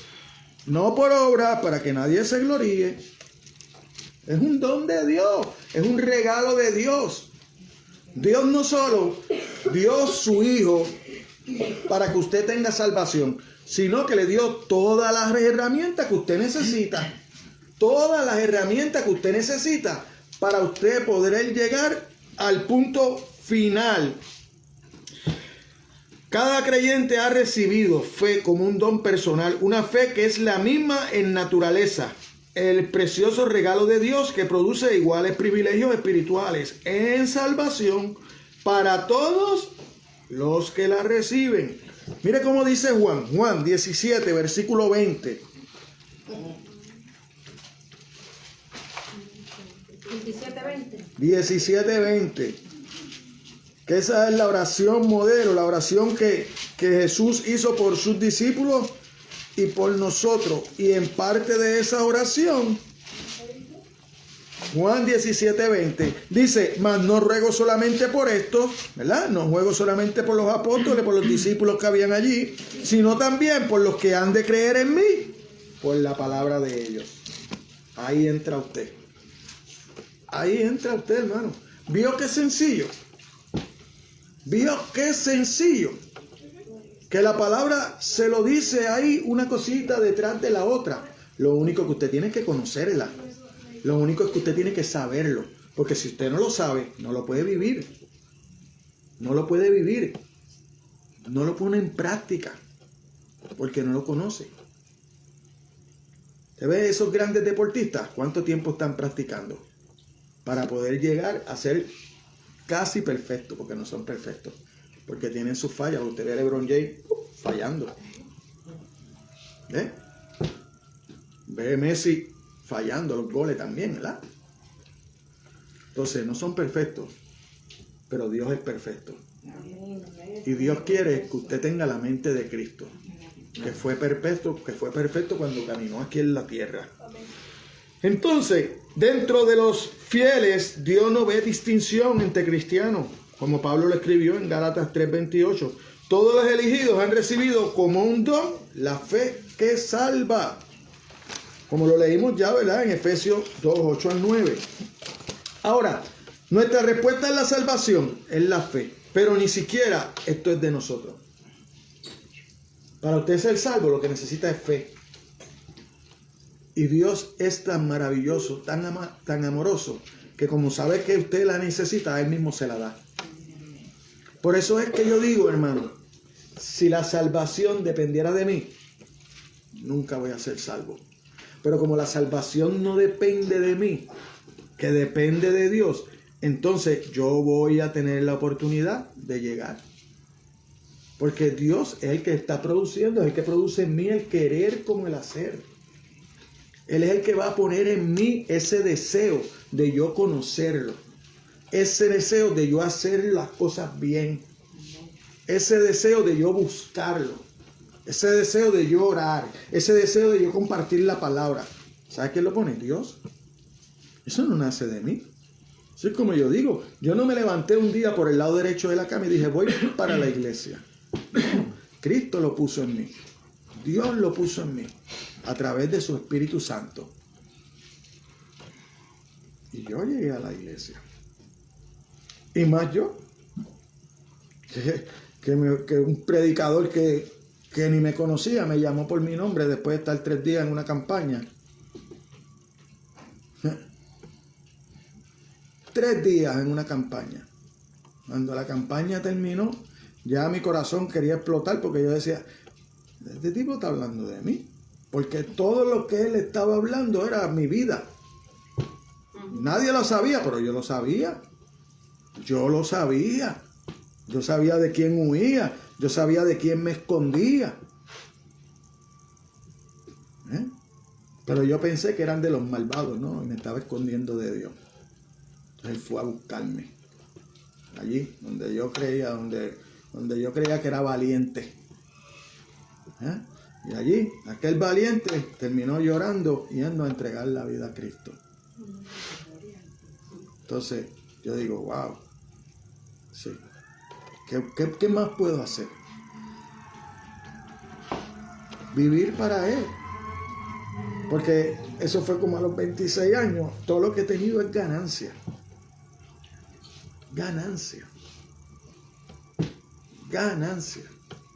no por obra, para que nadie se gloríe. Es un don de Dios, es un regalo de Dios. Dios no solo dio su Hijo para que usted tenga salvación, sino que le dio todas las herramientas que usted necesita todas las herramientas que usted necesita para usted poder llegar al punto final. Cada creyente ha recibido fe como un don personal, una fe que es la misma en naturaleza, el precioso regalo de Dios que produce iguales privilegios espirituales en salvación para todos los que la reciben. Mire cómo dice Juan 17, versículo 20. 17:20. Que esa es la oración modelo, la oración que Jesús hizo por sus discípulos y por nosotros. Y en parte de esa oración, Juan 17:20 dice: mas no ruego solamente por esto, ¿verdad? No ruego solamente por los apóstoles, por los discípulos que habían allí, sino también por los que han de creer en mí, por la palabra de ellos. Ahí entra usted. Ahí entra usted, hermano. ¿Vio qué sencillo? ¿Vio qué sencillo? Que la palabra se lo dice ahí una cosita detrás de la otra. Lo único que usted tiene que conocerla. Lo único es que usted tiene que saberlo. Porque si usted no lo sabe, no lo puede vivir. No lo puede vivir. No lo pone en práctica. Porque no lo conoce. ¿Se ve esos grandes deportistas? ¿Cuánto tiempo están practicando? Para poder llegar a ser casi perfectos. Porque no son perfectos. Porque tienen sus fallas. Usted ve a LeBron James fallando. ¿Ve? Ve a Messi fallando los goles también, ¿verdad? Entonces, no son perfectos, pero Dios es perfecto. Y Dios quiere que usted tenga la mente de Cristo, que fue perfecto cuando caminó aquí en la tierra. Entonces, dentro de los fieles, Dios no ve distinción entre cristianos, como Pablo lo escribió en Gálatas 3:28. Todos los elegidos han recibido como un don la fe que salva. Como lo leímos ya, ¿verdad? En Efesios 2:8-9. Ahora, nuestra respuesta en la salvación es la fe. Pero ni siquiera esto es de nosotros. Para usted ser salvo, lo que necesita es fe. Y Dios es tan maravilloso, tan amoroso, que como sabe que usted la necesita, Él mismo se la da. Por eso es que yo digo, hermano, si la salvación dependiera de mí, nunca voy a ser salvo. Pero como la salvación no depende de mí, que depende de Dios, entonces yo voy a tener la oportunidad de llegar. Porque Dios es el que está produciendo, es el que produce en mí el querer como el hacer. Él es el que va a poner en mí ese deseo de yo conocerlo. Ese deseo de yo hacer las cosas bien. Ese deseo de yo buscarlo. Ese deseo de yo orar, ese deseo de yo compartir la palabra. ¿Sabe quién lo pone? Dios. Eso no nace de mí. Eso es como yo digo. Yo no me levanté un día por el lado derecho de la cama y dije, voy para la iglesia. No, Cristo lo puso en mí. Dios lo puso en mí a través de su Espíritu Santo. Y yo llegué a la iglesia. Y más yo. Que un predicador que ni me conocía, me llamó por mi nombre después de estar 3 días en una campaña. 3 días en una campaña. Cuando la campaña terminó, ya mi corazón quería explotar porque yo decía, este tipo está hablando de mí. Porque todo lo que él estaba hablando era mi vida. Nadie lo sabía, pero yo lo sabía. Yo lo sabía. Yo sabía de quién huía. Yo sabía de quién me escondía. Pero yo pensé que eran de los malvados, ¿no? Y me estaba escondiendo de Dios. Entonces Él fue a buscarme. Allí, donde yo creía, donde yo creía que era valiente. Y allí, aquel valiente terminó llorando y yendo a entregar la vida a Cristo. Entonces, yo digo, wow. Sí. ¿Qué más puedo hacer? Vivir para Él. Porque eso fue como a los 26 años. Todo lo que he tenido es ganancia. Ganancia. Ganancia.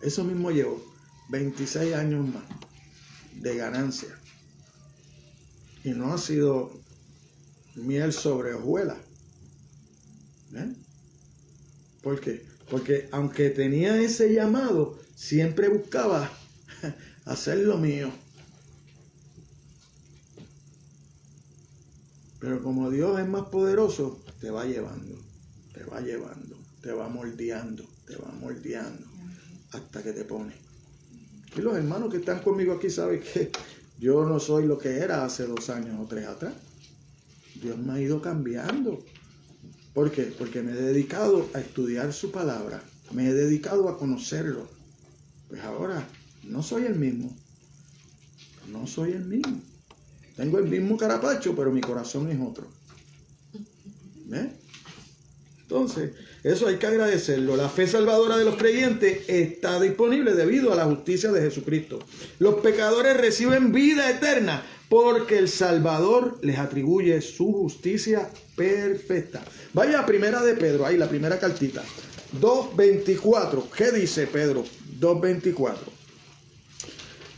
Eso mismo llevo 26 años más de ganancia. Y no ha sido miel sobre hojuelas. ¿Por qué? Porque aunque tenía ese llamado, siempre buscaba hacer lo mío. Pero como Dios es más poderoso, te va llevando, te va llevando, te va moldeando, hasta que te pone. Y los hermanos que están conmigo aquí saben que yo no soy lo que era hace 2 años o 3 atrás. Dios me ha ido cambiando. ¿Por qué? Porque me he dedicado a estudiar su palabra. Me he dedicado a conocerlo. Pues ahora no soy el mismo. No soy el mismo. Tengo el mismo carapacho, pero mi corazón es otro. ¿Ves? Entonces, eso hay que agradecerlo. La fe salvadora de los creyentes está disponible debido a la justicia de Jesucristo. Los pecadores reciben vida eterna porque el Salvador les atribuye su justicia perfecta. Vaya a Primera de Pedro, ahí la primera cartita. 2:24. ¿Qué dice Pedro? 2:24.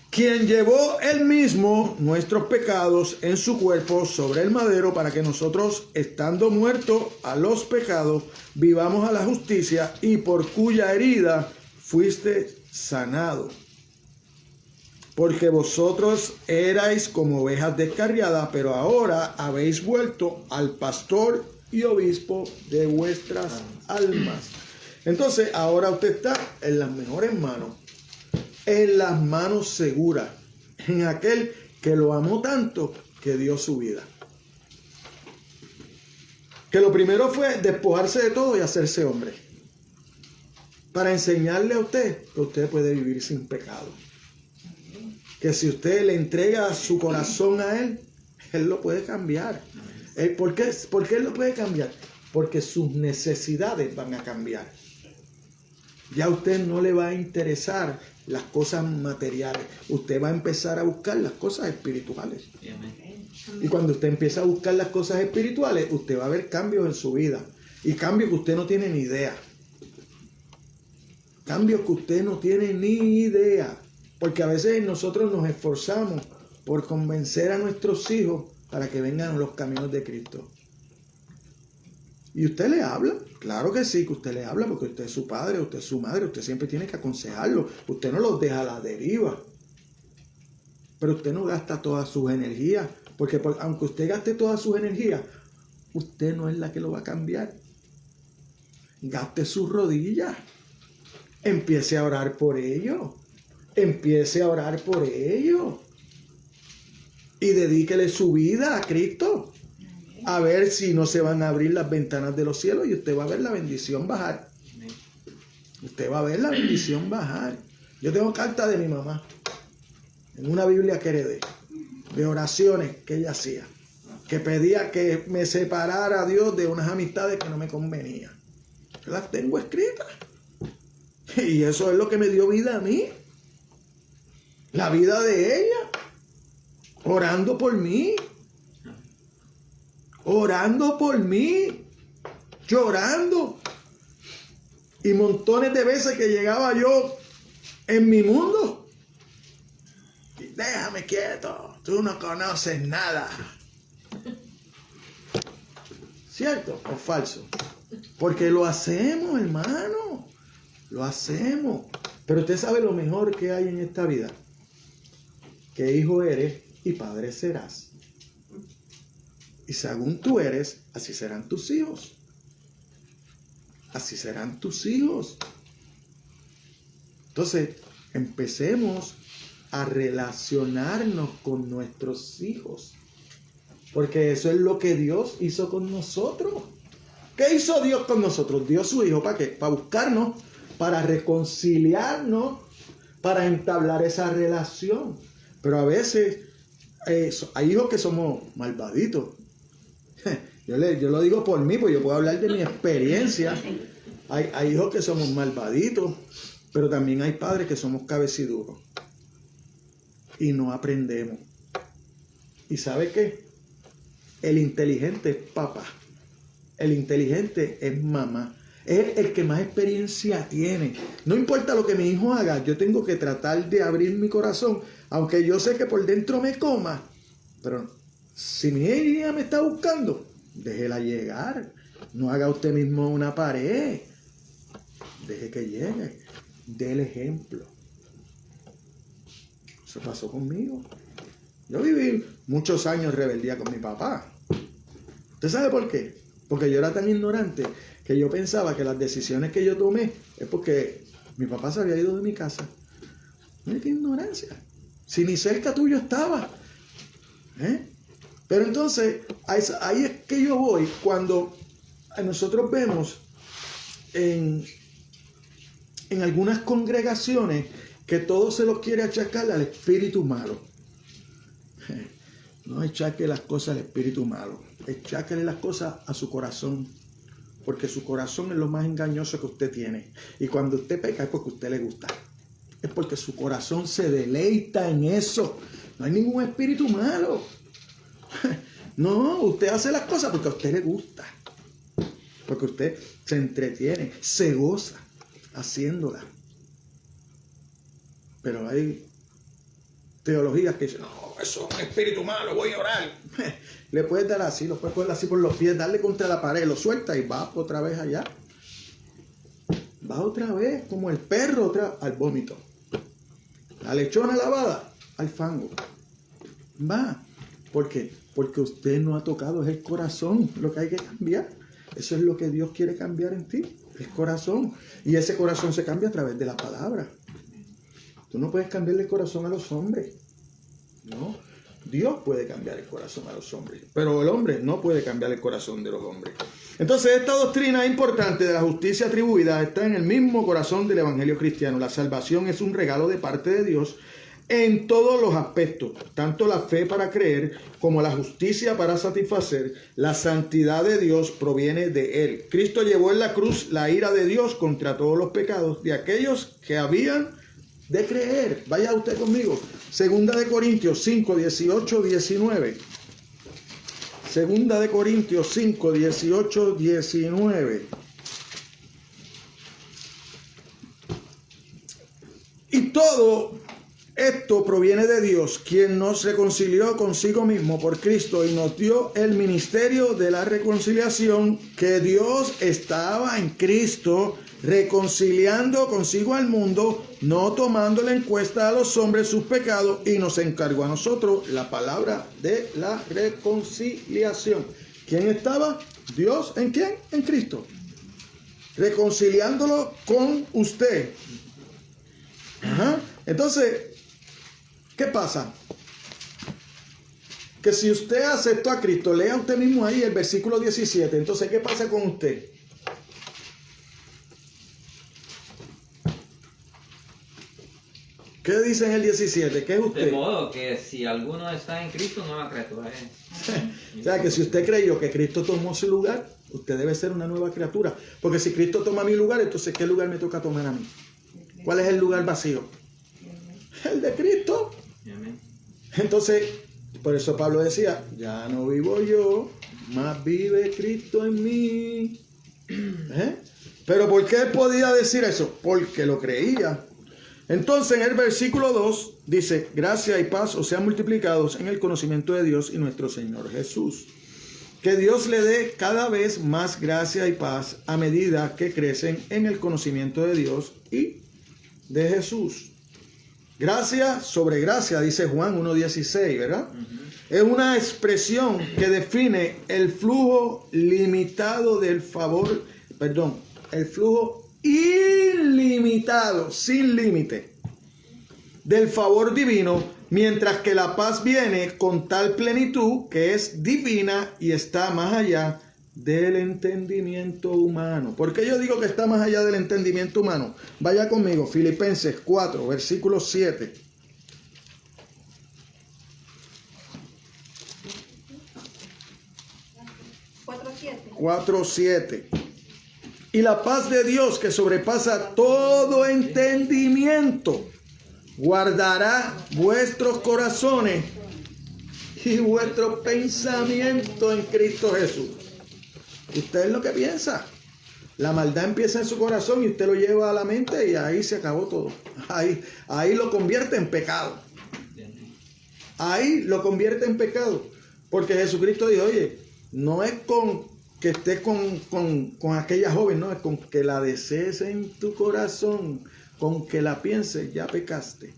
Quien llevó él mismo nuestros pecados en su cuerpo sobre el madero para que nosotros, estando muertos a los pecados, vivamos a la justicia, y por cuya herida fuiste sanado. Porque vosotros erais como ovejas descarriadas, pero ahora habéis vuelto al pastor y obispo de vuestras almas. Entonces, ahora usted está en las mejores manos, en las manos seguras, en aquel que lo amó tanto que dio su vida. Que lo primero fue despojarse de todo y hacerse hombre, para enseñarle a usted que usted puede vivir sin pecado. Que si usted le entrega su corazón a Él, Él lo puede cambiar. ¿Por qué Él lo puede cambiar? Porque sus necesidades van a cambiar. Ya a usted no le va a interesar las cosas materiales. Usted va a empezar a buscar las cosas espirituales. Y cuando usted empieza a buscar las cosas espirituales, usted va a ver cambios en su vida. Y cambios que usted no tiene ni idea. Cambios que usted no tiene ni idea. Porque a veces nosotros nos esforzamos por convencer a nuestros hijos para que vengan a los caminos de Cristo. ¿Y usted le habla? Claro que sí, que usted le habla, porque usted es su padre, usted es su madre, usted siempre tiene que aconsejarlo. Usted no los deja a la deriva. Pero usted no gasta todas sus energías, porque aunque usted gaste todas sus energías, usted no es la que lo va a cambiar. Gaste sus rodillas. Empiece a orar por ellos. Empiece a orar por ellos. Y dedíquele su vida a Cristo. A ver si no se van a abrir las ventanas de los cielos y usted va a ver la bendición bajar. Usted va a ver la bendición bajar. Yo tengo carta de mi mamá en una Biblia que heredé, de oraciones que ella hacía, que pedía que me separara a Dios de unas amistades que no me convenían. Yo las tengo escritas. Y eso es lo que me dio vida a mí. La vida de ella. Orando por mí. Orando por mí. Llorando. Y montones de veces que llegaba yo en mi mundo. Y déjame quieto. Tú no conoces nada. ¿Cierto o falso? Porque lo hacemos, hermano. Lo hacemos. Pero usted sabe lo mejor que hay en esta vida. Que hijo eres y padre serás. Y según tú eres, así serán tus hijos. Así serán tus hijos. Entonces, empecemos a relacionarnos con nuestros hijos. Porque eso es lo que Dios hizo con nosotros. ¿Qué hizo Dios con nosotros? Dio su hijo, ¿para qué? Para buscarnos, para reconciliarnos, para entablar esa relación. Pero a veces hay hijos que somos malvaditos. Yo lo digo por mí, pues yo puedo hablar de mi experiencia. Hay hijos que somos malvaditos, pero también hay padres que somos cabeciduros. Y no aprendemos. ¿Y sabe qué? El inteligente es papá. El inteligente es mamá. Es el que más experiencia tiene. No importa lo que mi hijo haga, yo tengo que tratar de abrir mi corazón. Aunque yo sé que por dentro me coma, pero Si mi hija me está buscando, déjela llegar. No haga usted mismo una pared. Deje que llegue. Dé el ejemplo. Eso pasó conmigo. Yo viví muchos años en rebeldía con mi papá. ¿Usted sabe por qué? Porque yo era tan ignorante que yo pensaba que las decisiones que yo tomé es porque mi papá se había ido de mi casa. Mira qué ignorancia. Si ni cerca tuyo estaba. Pero entonces, ahí es que yo voy cuando nosotros vemos en algunas congregaciones que todo se lo quiere achacar al espíritu malo. No achaque las cosas al espíritu malo. Acháquele las cosas a su corazón. Porque su corazón es lo más engañoso que usted tiene. Y cuando usted peca es porque a usted le gusta. Es porque su corazón se deleita en eso. No hay ningún espíritu malo. No, usted hace las cosas porque a usted le gusta. Porque usted se entretiene, se goza haciéndolas. Pero hay teologías que dicen, no, eso es un espíritu malo, voy a orar. Le puedes dar así, lo puedes coger así por los pies, darle contra la pared, lo suelta y va otra vez allá. Va otra vez, como el perro al vómito. La lechona lavada al fango. Va. ¿Por qué? Porque usted no ha tocado, es el corazón lo que hay que cambiar. Eso es lo que Dios quiere cambiar en ti, el corazón. Y ese corazón se cambia a través de la palabra. Tú no puedes cambiarle el corazón a los hombres. No. Dios puede cambiar el corazón a los hombres, pero el hombre no puede cambiar el corazón de los hombres. Entonces, esta doctrina importante de la justicia atribuida está en el mismo corazón del evangelio cristiano. La salvación es un regalo de parte de Dios en todos los aspectos, tanto la fe para creer como la justicia para satisfacer. La santidad de Dios proviene de Él. Cristo llevó en la cruz la ira de Dios contra todos los pecados de aquellos que habían de creer. Vaya usted conmigo. Segunda de Corintios 5, 18, 19. Segunda de Corintios 5, 18, 19. Y todo esto proviene de Dios, quien nos reconcilió consigo mismo por Cristo y nos dio el ministerio de la reconciliación, que Dios estaba en Cristo reconciliando consigo al mundo, no tomándole en cuenta a los hombres sus pecados, y nos encargó a nosotros la palabra de la reconciliación. ¿Quién estaba? Dios. ¿En quién? En Cristo. Reconciliándolo con usted. Entonces, ¿qué pasa? Que si usted aceptó a Cristo, lea usted mismo ahí el versículo 17. Entonces, ¿qué pasa con usted? ¿Qué dice en el 17? ¿Qué es usted? De modo que si alguno está en Cristo, nueva criatura es. O sea, que si usted creyó que Cristo tomó su lugar, usted debe ser una nueva criatura. Porque si Cristo toma mi lugar, entonces ¿qué lugar me toca tomar a mí? ¿Cuál es el lugar vacío? El de Cristo. Entonces, por eso Pablo decía, ya no vivo yo, más vive Cristo en mí. ¿Pero por qué él podía decir eso? Porque lo creía. Entonces, en el versículo 2 dice, gracia y paz os sean multiplicados en el conocimiento de Dios y nuestro Señor Jesús. Que Dios le dé cada vez más gracia y paz a medida que crecen en el conocimiento de Dios y de Jesús. Gracia sobre gracia, dice Juan 1:16, ¿verdad? Es una expresión que define el flujo limitado del favor, el flujo ilimitado, sin límite, del favor divino, mientras que la paz viene con tal plenitud que es divina y está más allá del entendimiento humano. ¿Por qué yo digo que está más allá del entendimiento humano? Vaya conmigo, Filipenses 4, versículo 7. Cuatro, 7. Y la paz de Dios, que sobrepasa todo entendimiento, guardará vuestros corazones y vuestros pensamientos en Cristo Jesús. Usted es lo que piensa. La maldad empieza en su corazón y usted lo lleva a la mente y ahí se acabó todo. Ahí lo convierte en pecado. Ahí lo convierte en pecado. Porque Jesucristo dijo, oye, no es con que estés con aquella joven, no, es con que la desees en tu corazón, con que la pienses, ya pecaste.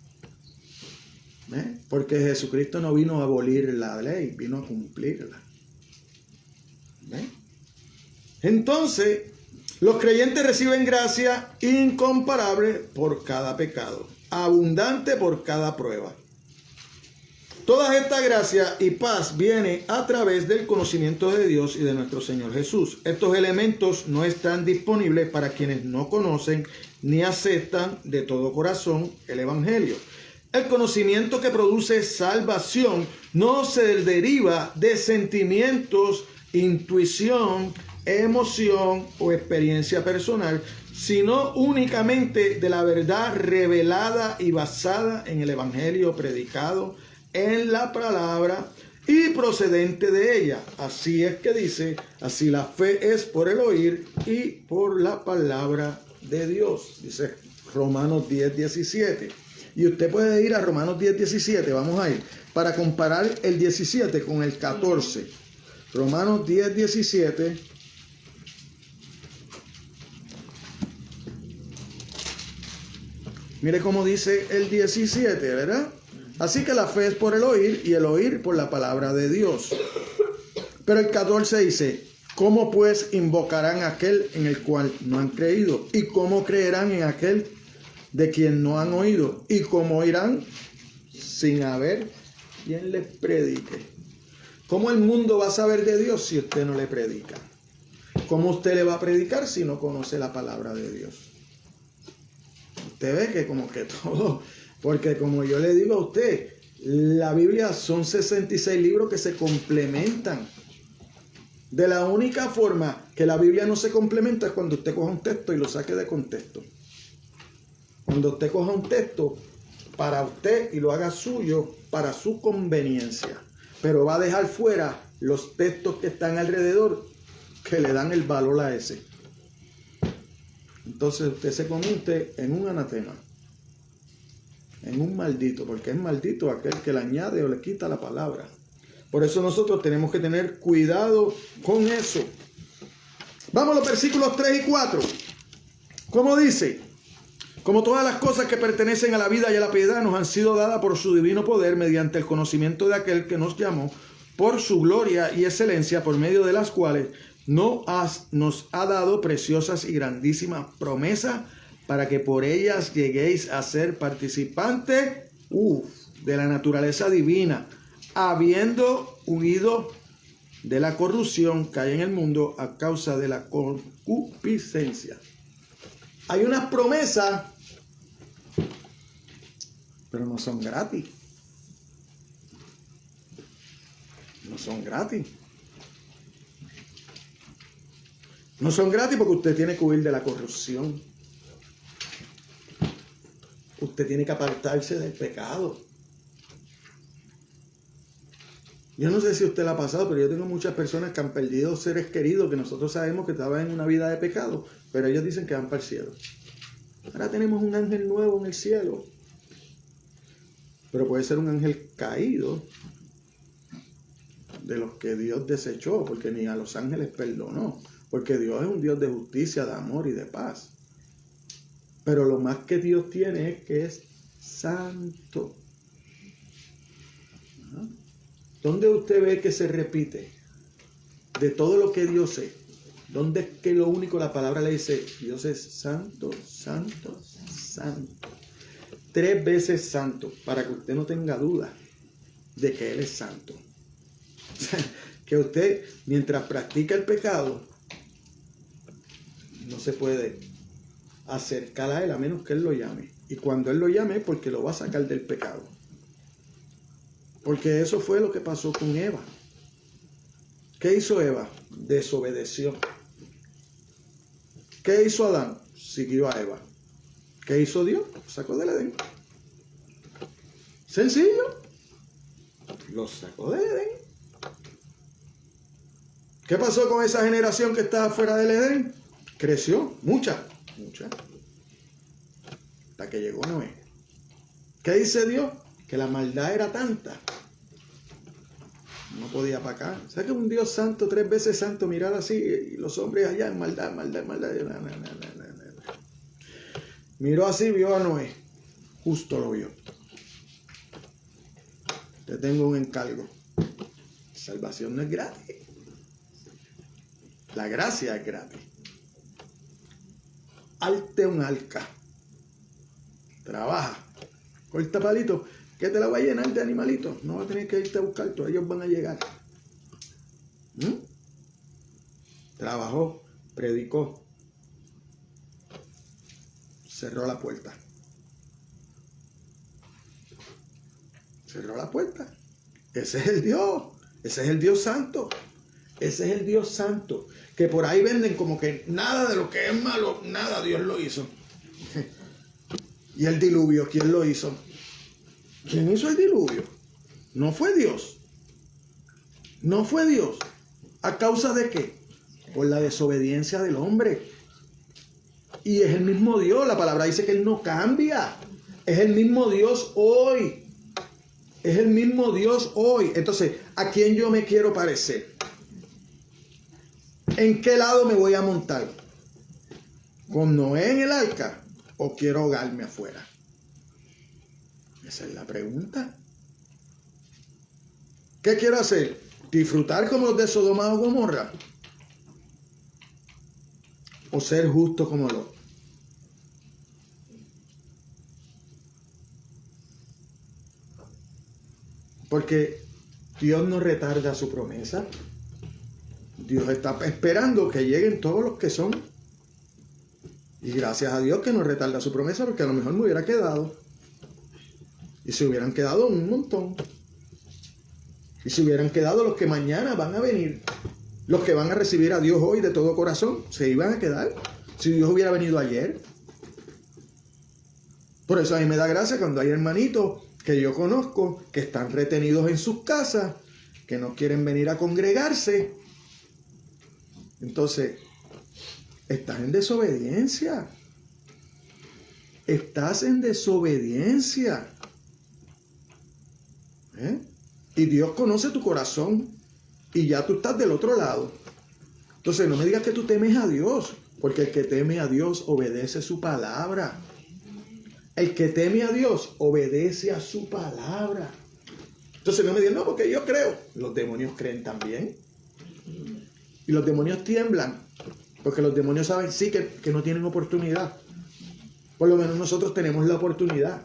Porque Jesucristo no vino a abolir la ley, vino a cumplirla. Entonces, los creyentes reciben gracia incomparable por cada pecado, abundante por cada prueba. Toda esta gracia y paz viene a través del conocimiento de Dios y de nuestro Señor Jesús. Estos elementos no están disponibles para quienes no conocen ni aceptan de todo corazón el Evangelio. El conocimiento que produce salvación no se deriva de sentimientos, intuición, emoción o experiencia personal, sino únicamente de la verdad revelada y basada en el Evangelio predicado en la palabra y procedente de ella. Así es que dice, así la fe es por el oír y por la palabra de Dios. Dice Romanos 10:17. Y usted puede ir a Romanos 10:17, vamos a ir, para comparar el 17 con el 14. Romanos 10:17. Mire cómo dice el 17, ¿verdad? Así que la fe es por el oír y el oír por la palabra de Dios. Pero el 14 dice, ¿cómo pues invocarán a aquel en el cual no han creído? ¿Y cómo creerán en aquel de quien no han oído? ¿Y cómo oirán sin haber quien les predique? ¿Cómo el mundo va a saber de Dios si usted no le predica? ¿Cómo usted le va a predicar si no conoce la palabra de Dios? Usted ve que como que todo... Porque como yo le digo a usted, la Biblia son 66 libros que se complementan. De la única forma que la Biblia no se complementa es cuando usted coja un texto y lo saque de contexto. Cuando usted coja un texto para usted y lo haga suyo para su conveniencia. Pero va a dejar fuera los textos que están alrededor que le dan el valor a ese. Entonces usted se convierte en un anatema. En un maldito, porque es maldito aquel que le añade o le quita la palabra. Por eso nosotros tenemos que tener cuidado con eso. Vamos a los versículos 3 y 4. ¿Cómo dice? Como todas las cosas que pertenecen a la vida y a la piedad nos han sido dadas por su divino poder mediante el conocimiento de aquel que nos llamó por su gloria y excelencia, por medio de las cuales nos ha dado preciosas y grandísimas promesas, para que por ellas lleguéis a ser participantes de la naturaleza divina, habiendo huido de la corrupción que hay en el mundo a causa de la concupiscencia. Hay unas promesas, pero no son gratis. No son gratis. No son gratis porque usted tiene que huir de la corrupción. Usted tiene que apartarse del pecado. Yo no sé si usted la ha pasado, pero yo tengo muchas personas que han perdido seres queridos que nosotros sabemos que estaban en una vida de pecado, pero ellos dicen que van para el cielo. Ahora tenemos un ángel nuevo en el cielo. Pero puede ser un ángel caído de los que Dios desechó, porque ni a los ángeles perdonó. Porque Dios es un Dios de justicia, de amor y de paz. Pero lo más que Dios tiene es que es santo. ¿Dónde usted ve que se repite? De todo lo que Dios es. ¿Dónde es que lo único la palabra le dice? Dios es santo, santo, santo. 3 veces santo, para que usted no tenga duda de que Él es santo. O sea, que usted, mientras practica el pecado, no se puede acercar a Él a menos que Él lo llame. Y cuando Él lo llame, porque lo va a sacar del pecado. Porque eso fue lo que pasó con Eva. ¿Qué hizo Eva? Desobedeció. ¿Qué hizo Adán? Siguió a Eva. ¿Qué hizo Dios? Lo sacó del Edén. Sencillo. Lo sacó del Edén. ¿Qué pasó con esa generación que estaba fuera del Edén? Creció, mucha. Hasta que llegó Noé. ¿Qué dice Dios? Que la maldad era tanta No podía para acá. ¿Sabes que un Dios santo, 3 veces santo, mirar así y los hombres allá en maldad? Miró así, vio a Noé. Justo lo vio. Te tengo un encargo. Salvación no es gratis. La gracia es gratis. Alte un arca. Trabaja. Corta palito. ¿Qué te la va a llenar de animalitos? No vas a tener que irte a buscar, todos ellos van a llegar. Trabajó, predicó, cerró la puerta. Cerró la puerta. Ese es el Dios. Ese es el Dios santo. Ese es el Dios santo. Que por ahí venden como que nada de lo que es malo, nada Dios lo hizo. Y el diluvio, ¿quién lo hizo? ¿Quién hizo el diluvio? No fue Dios. No fue Dios. ¿A causa de qué? Por la desobediencia del hombre. Y es el mismo Dios. La palabra dice que Él no cambia. Es el mismo Dios hoy. Es el mismo Dios hoy. Entonces, ¿a quién yo me quiero parecer? ¿En qué lado me voy a montar? ¿Con Noé en el arca? ¿O quiero ahogarme afuera? Esa es la pregunta. ¿Qué quiero hacer? ¿Disfrutar como los de Sodoma o Gomorra? ¿O ser justo como Lot? Porque Dios no retarda su promesa. Dios está esperando que lleguen todos los que son. Y gracias a Dios que no retarda su promesa, porque a lo mejor me hubiera quedado. Y se hubieran quedado un montón. Y se hubieran quedado los que mañana van a venir. Los que van a recibir a Dios hoy de todo corazón. Se iban a quedar. Si Dios hubiera venido ayer. Por eso a mí me da gracia cuando hay hermanitos que yo conozco que están retenidos en sus casas, que no quieren venir a congregarse. Entonces, estás en desobediencia. Estás en desobediencia. Y Dios conoce tu corazón y ya tú estás del otro lado. Entonces no me digas que tú temes a Dios, porque el que teme a Dios obedece su palabra. El que teme a Dios obedece a su palabra. Entonces no me digas, no, porque yo creo. Los demonios creen también. Y los demonios tiemblan, porque los demonios saben sí que no tienen oportunidad. Por lo menos nosotros tenemos la oportunidad.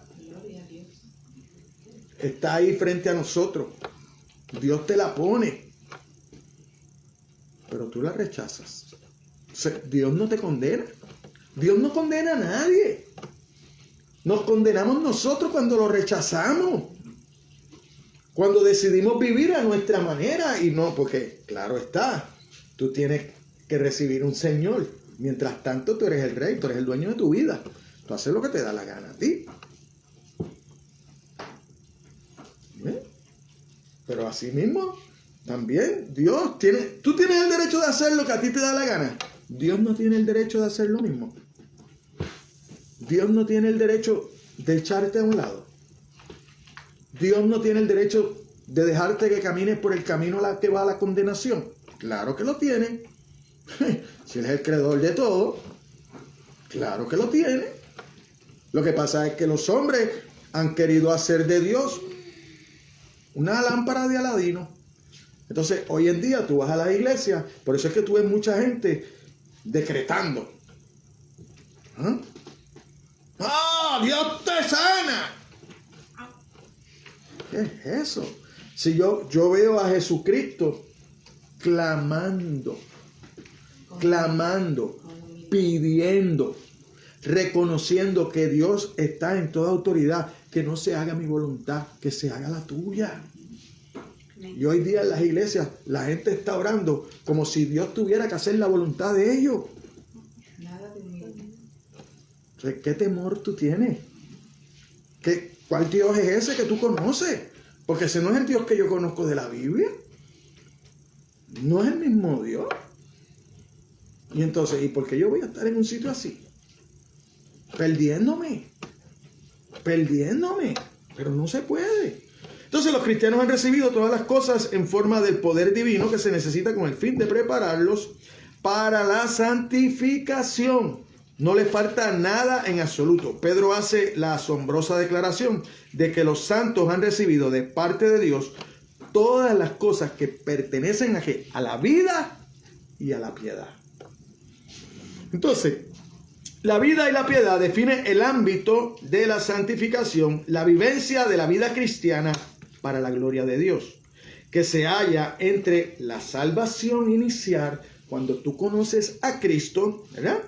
Está ahí frente a nosotros. Dios te la pone. Pero tú la rechazas. O sea, Dios no te condena. Dios no condena a nadie. Nos condenamos nosotros cuando lo rechazamos. Cuando decidimos vivir a nuestra manera. Y no, porque claro está, tú tienes que recibir un Señor. Mientras tanto tú eres el rey, tú eres el dueño de tu vida. Tú haces lo que te da la gana a ti. Pero así mismo, también Dios tiene, tú tienes el derecho de hacer lo que a ti te da la gana. Dios no tiene el derecho de hacer lo mismo. Dios no tiene el derecho de echarte a un lado. Dios no tiene el derecho de dejarte que camines por el camino que va a la condenación. Claro que lo tiene. Si Él es el creador de todo, claro que lo tiene. Lo que pasa es que los hombres han querido hacer de Dios una lámpara de Aladino. Entonces, hoy en día tú vas a la iglesia, por eso es que tú ves mucha gente decretando. ¡Ah, Dios te sana! ¿Qué es eso? Si yo veo a Jesucristo clamando, pidiendo, reconociendo que Dios está en toda autoridad, que no se haga mi voluntad, que se haga la tuya. Y hoy día en las iglesias la gente está orando como si Dios tuviera que hacer la voluntad de ellos. Entonces, ¿qué temor tú tienes? ¿Cuál Dios es ese que tú conoces? Porque ese no es el Dios que yo conozco de la Biblia. No es el mismo Dios. Y entonces, ¿y por qué yo voy a estar en un sitio así? Perdiéndome. Pero no se puede. Entonces los cristianos han recibido todas las cosas en forma del poder divino que se necesita con el fin de prepararlos para la santificación. No le falta nada en absoluto. Pedro hace la asombrosa declaración de que los santos han recibido de parte de Dios todas las cosas que pertenecen a la vida y a la piedad. Entonces, la vida y la piedad definen el ámbito de la santificación, la vivencia de la vida cristiana para la gloria de Dios, que se halla entre la salvación inicial, cuando tú conoces a Cristo, ¿verdad?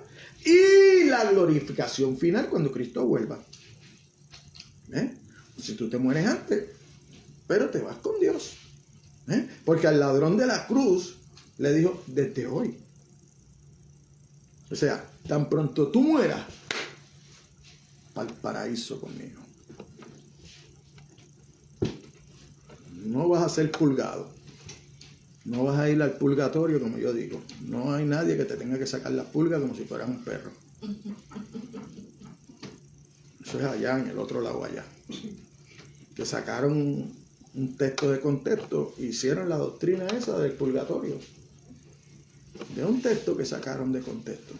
Y la glorificación final, cuando Cristo vuelva. Si tú te mueres antes, pero te vas con Dios. Porque al ladrón de la cruz le dijo, desde hoy. O sea, tan pronto tú mueras, para el paraíso conmigo. No vas a ser purgado. No vas a ir al purgatorio, como yo digo. No hay nadie que te tenga que sacar la pulga como si fueras un perro. Eso es allá, en el otro lado allá. Que sacaron un texto de contexto, hicieron la doctrina esa del purgatorio. De un texto que sacaron de contexto.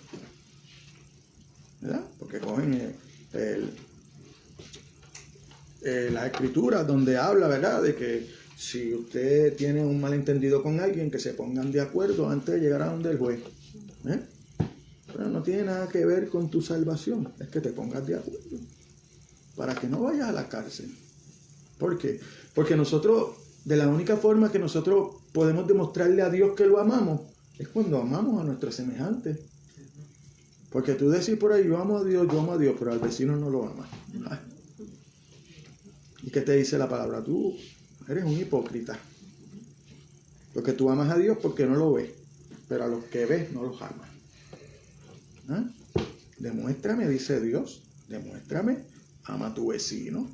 ¿Verdad? Porque cogen la escritura donde habla, ¿verdad? De que si usted tiene un malentendido con alguien, que se pongan de acuerdo antes de llegar a donde el juez. Pero no tiene nada que ver con tu salvación. Es que te pongas de acuerdo. Para que no vayas a la cárcel. ¿Por qué? Porque nosotros, de la única forma que nosotros podemos demostrarle a Dios que lo amamos, es cuando amamos a nuestros semejantes. Porque tú decís por ahí, yo amo a Dios, pero al vecino no lo amas. ¿Y qué te dice la palabra? Tú eres un hipócrita. Porque tú amas a Dios porque no lo ves, pero a los que ves no los amas. Demuéstrame, dice Dios, demuéstrame, ama a tu vecino.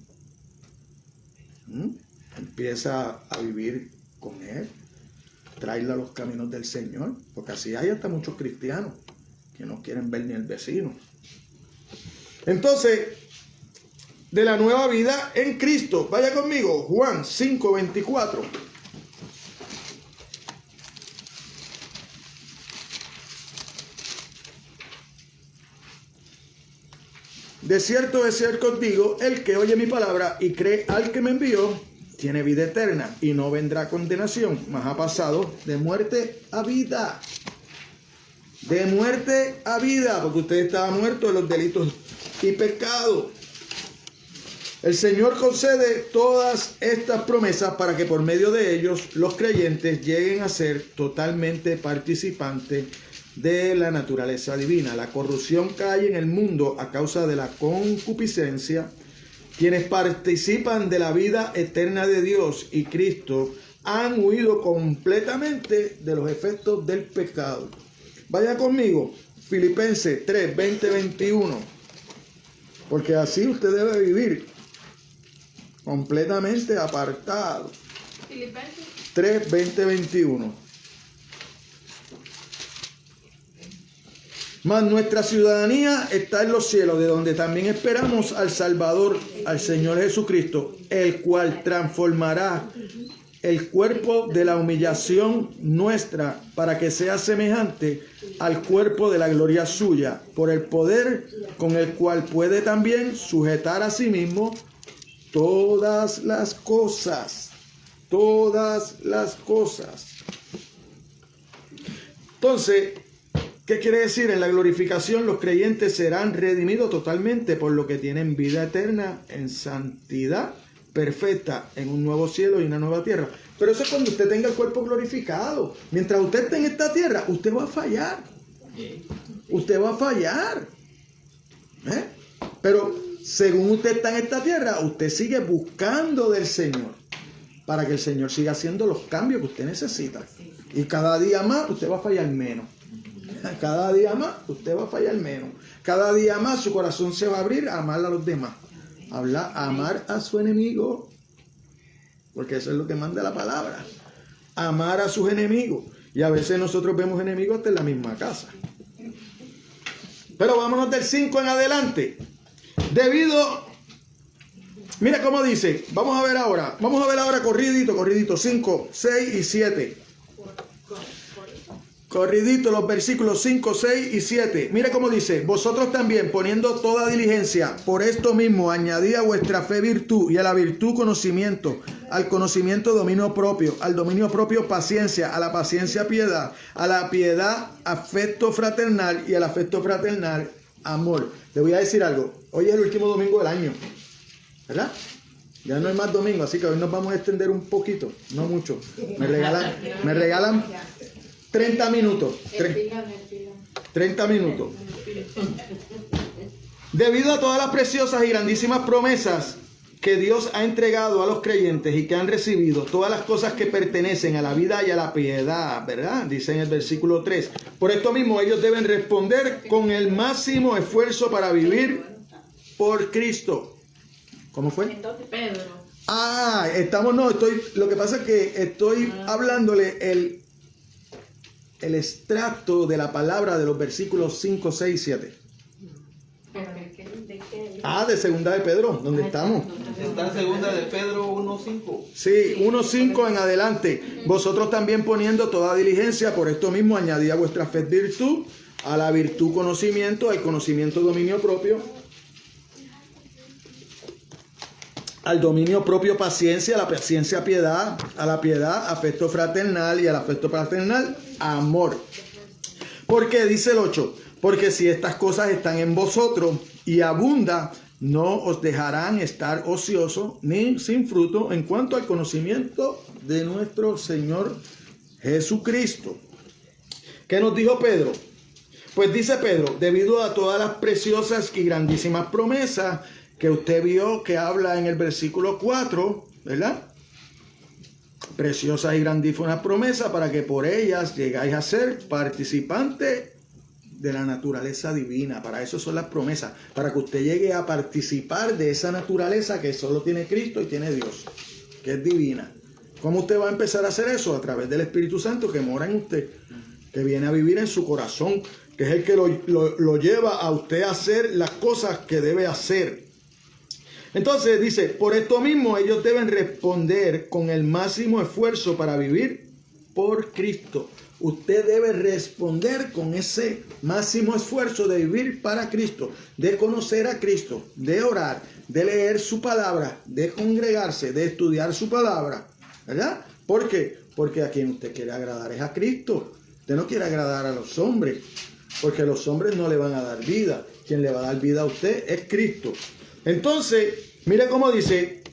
Empieza a vivir con él, tráela a los caminos del Señor, porque así hay hasta muchos cristianos que no quieren ver ni el vecino. Entonces, de la nueva vida en Cristo, vaya conmigo, Juan 5:24. De cierto os digo, el que oye mi palabra y cree al que me envió, tiene vida eterna y no vendrá condenación, mas ha pasado de muerte a vida. De muerte a vida, porque usted estaba muerto de los delitos y pecados. El Señor concede todas estas promesas para que por medio de ellos los creyentes lleguen a ser totalmente participantes de la naturaleza divina. La corrupción cae en el mundo a causa de la concupiscencia. Quienes participan de la vida eterna de Dios y Cristo han huido completamente de los efectos del pecado. Vaya conmigo, Filipenses 3, 20, 21. Porque así usted debe vivir, completamente apartado. Filipenses 3, 20, 21. Mas nuestra ciudadanía está en los cielos, de donde también esperamos al Salvador, al Señor Jesucristo, el cual transformará el cuerpo de la humillación nuestra para que sea semejante al cuerpo de la gloria suya, por el poder con el cual puede también sujetar a sí mismo todas las cosas. Todas las cosas. Entonces, ¿qué quiere decir? En la glorificación los creyentes serán redimidos totalmente, por lo que tienen vida eterna en santidad perfecta, en un nuevo cielo y una nueva tierra. Pero eso es cuando usted tenga el cuerpo glorificado. Mientras usted esté en esta tierra, usted va a fallar. Usted va a fallar. Pero según usted está en esta tierra, usted sigue buscando del Señor, para que el Señor siga haciendo los cambios que usted necesita. Y cada día más usted va a fallar menos. Cada día más usted va a fallar menos. Cada día más su corazón se va a abrir a amar a los demás. Amar a su enemigo. Porque eso es lo que manda la palabra. Amar a sus enemigos. Y a veces nosotros vemos enemigos hasta en la misma casa. Pero vámonos del 5 en adelante. Debido Mira cómo dice, vamos a ver ahora corridito, 5, 6 y 7. Corridito los versículos 5, 6 y 7. Mira cómo dice, vosotros también poniendo toda diligencia, por esto mismo añadid a vuestra fe virtud, y a la virtud conocimiento, al conocimiento dominio propio, al dominio propio paciencia, a la paciencia piedad, a la piedad afecto fraternal, y al afecto fraternal amor. Le voy a decir algo, hoy es el último domingo del año, ¿verdad? Ya no hay más domingo, así que hoy nos vamos a extender un poquito, no mucho. Me regalan 30 minutos. 30 minutos. Debido a todas las preciosas y grandísimas promesas que Dios ha entregado a los creyentes y que han recibido todas las cosas que pertenecen a la vida y a la piedad, ¿verdad? Dice en el versículo 3. Por esto mismo ellos deben responder con el máximo esfuerzo para vivir por Cristo. ¿Cómo fue? Pedro. Lo que pasa es que estoy hablándole el extracto de la palabra de los versículos 5, 6 y 7. De segunda de Pedro, ¿dónde estamos? Está en segunda de Pedro 1:5. Sí, 1:5 en adelante. Vosotros también poniendo toda diligencia, por esto mismo añadid a vuestra fe virtud, a la virtud conocimiento, al conocimiento dominio propio, al dominio propio paciencia, a la paciencia piedad, a la piedad afecto fraternal, y al afecto fraternal amor. Porque dice el 8, porque si estas cosas están en vosotros y abunda, no os dejarán estar ociosos ni sin fruto en cuanto al conocimiento de nuestro Señor Jesucristo. ¿Qué nos dijo Pedro? Pues dice Pedro, debido a todas las preciosas y grandísimas promesas que usted vio que habla en el versículo 4, ¿verdad? Preciosas y grandísimas promesas para que por ellas llegáis a ser participantes de la naturaleza divina. Para eso son las promesas, para que usted llegue a participar de esa naturaleza que solo tiene Cristo y tiene Dios, que es divina. ¿Cómo usted va a empezar a hacer eso? A través del Espíritu Santo que mora en usted, que viene a vivir en su corazón, que es el que lo lleva a usted a hacer las cosas que debe hacer. Entonces dice, por esto mismo ellos deben responder con el máximo esfuerzo para vivir por Cristo. Usted debe responder con ese máximo esfuerzo de vivir para Cristo, de conocer a Cristo, de orar, de leer su palabra, de congregarse, de estudiar su palabra, ¿verdad? ¿Por qué? Porque a quien usted quiere agradar es a Cristo. Usted no quiere agradar a los hombres, porque los hombres no le van a dar vida. Quien le va a dar vida a usted es Cristo. Entonces, mire cómo dice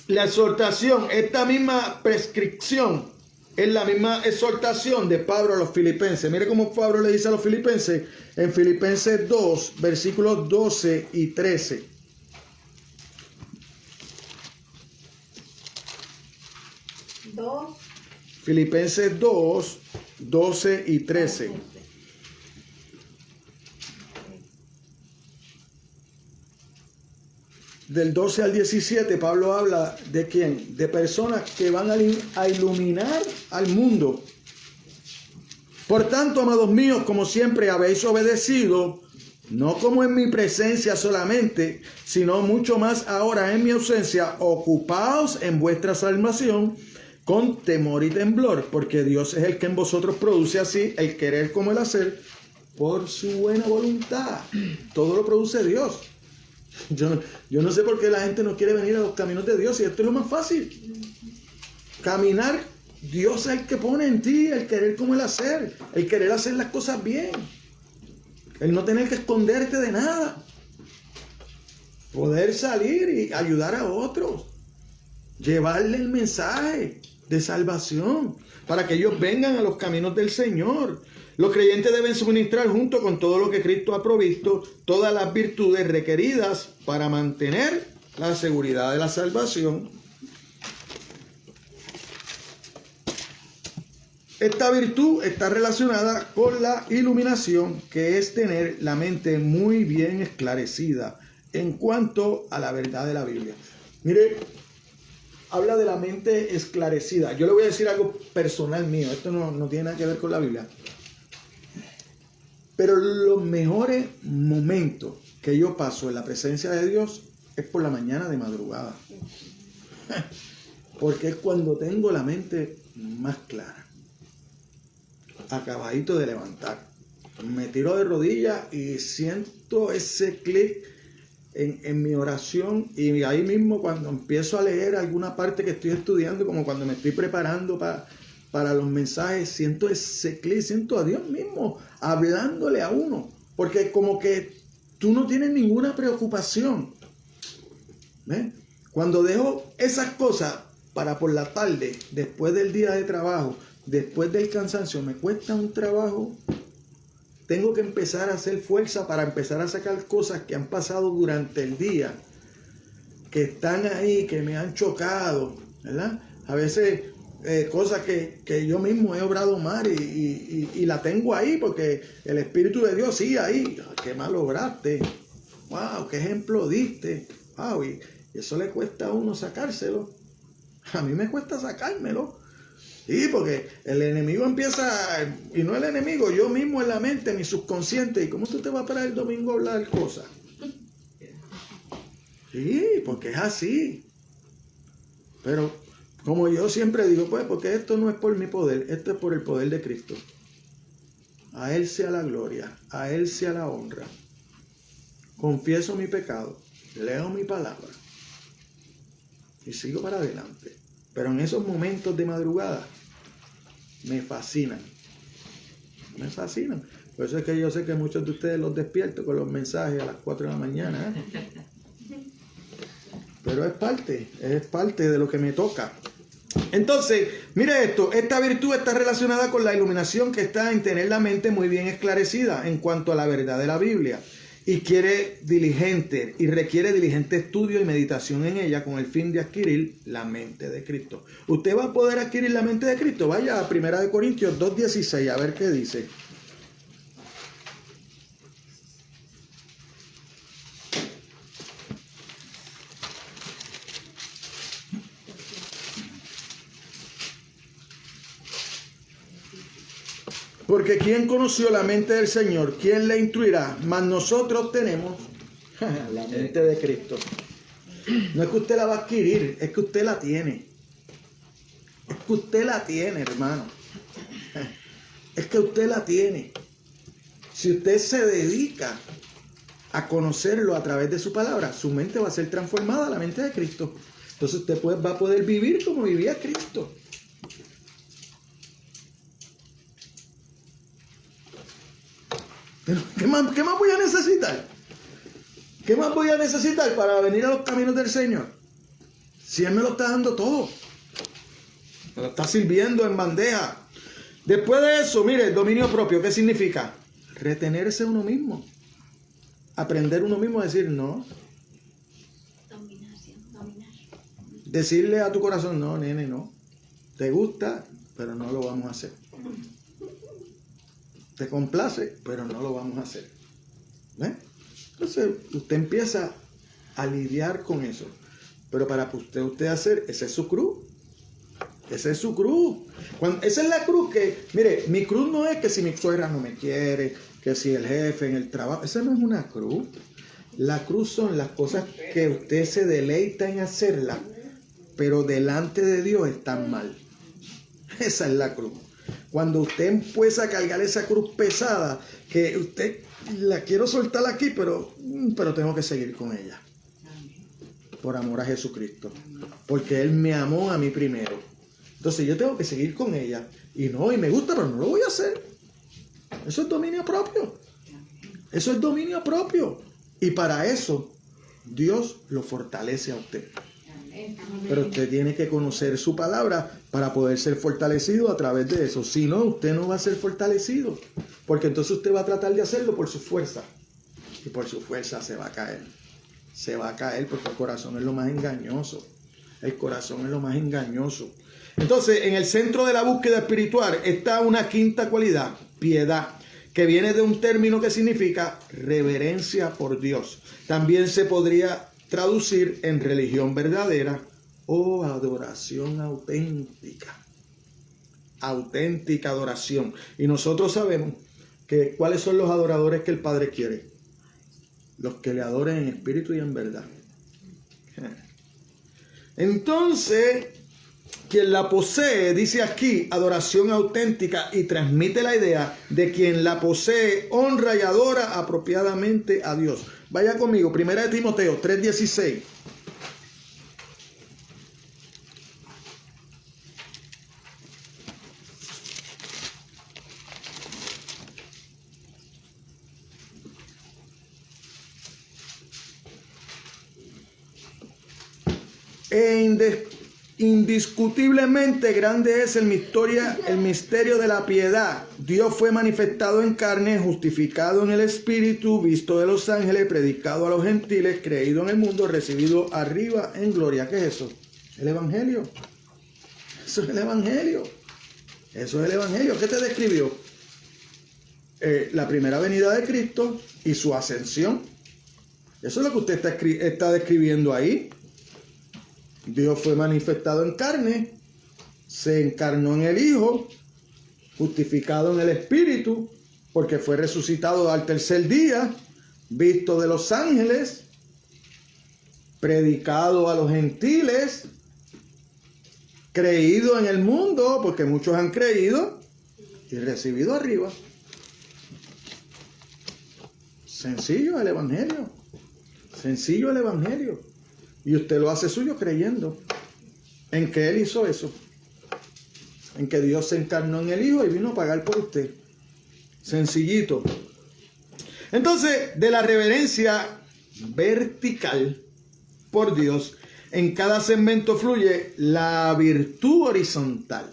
la exhortación, esta misma prescripción es la misma exhortación de Pablo a los filipenses. Mire cómo Pablo le dice a los filipenses en Filipenses 2, versículos 12 y 13. Filipenses 2, 12 y 13. Del 12 al 17, Pablo habla de quién, de personas que van a iluminar al mundo. Por tanto, amados míos, como siempre habéis obedecido, no como en mi presencia solamente, sino mucho más ahora en mi ausencia, ocupaos en vuestra salvación con temor y temblor, porque Dios es el que en vosotros produce así el querer como el hacer por su buena voluntad. Todo lo produce Dios. Yo no sé por qué la gente no quiere venir a los caminos de Dios, y esto es lo más fácil. Caminar, Dios es el que pone en ti el querer como el hacer, el querer hacer las cosas bien, el no tener que esconderte de nada, poder salir y ayudar a otros, llevarle el mensaje de salvación para que ellos vengan a los caminos del Señor. Los creyentes deben suministrar junto con todo lo que Cristo ha provisto todas las virtudes requeridas para mantener la seguridad de la salvación. Esta virtud está relacionada con la iluminación, que es tener la mente muy bien esclarecida en cuanto a la verdad de la Biblia. Mire, habla de la mente esclarecida. Yo le voy a decir algo personal mío, esto no tiene nada que ver con la Biblia. Pero los mejores momentos que yo paso en la presencia de Dios es por la mañana de madrugada. Porque es cuando tengo la mente más clara. Acabadito de levantar. Me tiro de rodillas y siento ese clic en mi oración, y ahí mismo cuando empiezo a leer alguna parte que estoy estudiando, como cuando me estoy preparando para los mensajes, siento ese clic, siento a Dios mismo hablándole a uno, porque como que tú no tienes ninguna preocupación. ¿Ves? Cuando dejo esas cosas para por la tarde, después del día de trabajo, después del cansancio, me cuesta un trabajo. Tengo que empezar a hacer fuerza para empezar a sacar cosas que han pasado durante el día, que están ahí, que me han chocado, ¿verdad? A veces cosas que yo mismo he obrado mal y la tengo ahí porque el Espíritu de Dios, sí, ahí, qué mal obraste, wow, qué ejemplo diste, wow, y eso le cuesta a uno sacárselo. A mí me cuesta sacármelo. Sí, porque el enemigo empieza, y no el enemigo, yo mismo en la mente, mi subconsciente. ¿Y cómo tú te vas a parar el domingo a hablar cosas? Sí, porque es así. Pero como yo siempre digo, pues, porque esto no es por mi poder, esto es por el poder de Cristo. A Él sea la gloria, a Él sea la honra. Confieso mi pecado, leo mi palabra y sigo para adelante. Pero en esos momentos de madrugada me fascinan. Me fascinan. Por eso es que yo sé que muchos de ustedes los despierto con los mensajes a las 4 de la mañana. Pero es parte de lo que me toca. Entonces, mire esto, esta virtud está relacionada con la iluminación que está en tener la mente muy bien esclarecida en cuanto a la verdad de la Biblia. Y requiere diligente estudio y meditación en ella con el fin de adquirir la mente de Cristo. Usted va a poder adquirir la mente de Cristo. Vaya a 1 Corintios 2:16 a ver qué dice. Porque ¿quién conoció la mente del Señor? ¿Quién le instruirá? Mas nosotros tenemos la mente de Cristo. No es que usted la va a adquirir, es que usted la tiene. Es que usted la tiene, hermano. Es que usted la tiene. Si usted se dedica a conocerlo a través de su palabra, su mente va a ser transformada a la mente de Cristo. Entonces usted va a poder vivir como vivía Cristo. Pero ¿qué más voy a necesitar? ¿Qué más voy a necesitar para venir a los caminos del Señor? Si Él me lo está dando todo. Me lo está sirviendo en bandeja. Después de eso, mire, dominio propio, ¿qué significa? Retenerse uno mismo. Aprender uno mismo a decir no. Dominar. Decirle a tu corazón, no, nene, no. Te gusta, pero no lo vamos a hacer. Te complace, pero no lo vamos a hacer. ¿Ves? Entonces, usted empieza a lidiar con eso. Pero para usted hacer, esa es su cruz. Esa es su cruz. Esa es la cruz que, mire, mi cruz no es que si mi suegra no me quiere, que si el jefe en el trabajo, esa no es una cruz. La cruz son las cosas que usted se deleita en hacerlas, pero delante de Dios están mal. Esa es la cruz. Cuando usted empieza a cargar esa cruz pesada, que usted la quiero soltar aquí, pero tengo que seguir con ella. Por amor a Jesucristo. Porque Él me amó a mí primero. Entonces yo tengo que seguir con ella. Y me gusta, pero no lo voy a hacer. Eso es dominio propio. Eso es dominio propio. Y para eso, Dios lo fortalece a usted. Pero usted tiene que conocer su palabra para poder ser fortalecido a través de eso. Si no, usted no va a ser fortalecido. Porque entonces usted va a tratar de hacerlo por su fuerza. Y por su fuerza se va a caer. Se va a caer porque el corazón es lo más engañoso. El corazón es lo más engañoso. Entonces, en el centro de la búsqueda espiritual está una quinta cualidad, piedad, que viene de un término que significa reverencia por Dios. También se podría traducir en religión verdadera o adoración auténtica. Auténtica adoración. Y nosotros sabemos que cuáles son los adoradores que el Padre quiere. Los que le adoren en espíritu y en verdad. Entonces, quien la posee, dice aquí, adoración auténtica, y transmite la idea de quien la posee, honra y adora apropiadamente a Dios. Vaya conmigo, 1 Timoteo 3:16. Indiscutiblemente grande es el misterio de la piedad. Dios fue manifestado en carne, justificado en el Espíritu, visto de los ángeles, predicado a los gentiles, creído en el mundo, recibido arriba en gloria. ¿Qué es eso? El Evangelio. Eso es el Evangelio. Eso es el Evangelio. ¿Qué te describió? La primera venida de Cristo y su ascensión. Eso es lo que usted está describiendo ahí. Dios fue manifestado en carne, se encarnó en el Hijo, justificado en el Espíritu, porque fue resucitado al tercer día, visto de los ángeles, predicado a los gentiles, creído en el mundo, porque muchos han creído, y recibido arriba. Sencillo el Evangelio. Sencillo el Evangelio. Y usted lo hace suyo creyendo en que Él hizo eso. En que Dios se encarnó en el Hijo y vino a pagar por usted. Sencillito. Entonces, de la reverencia vertical por Dios, en cada segmento fluye la virtud horizontal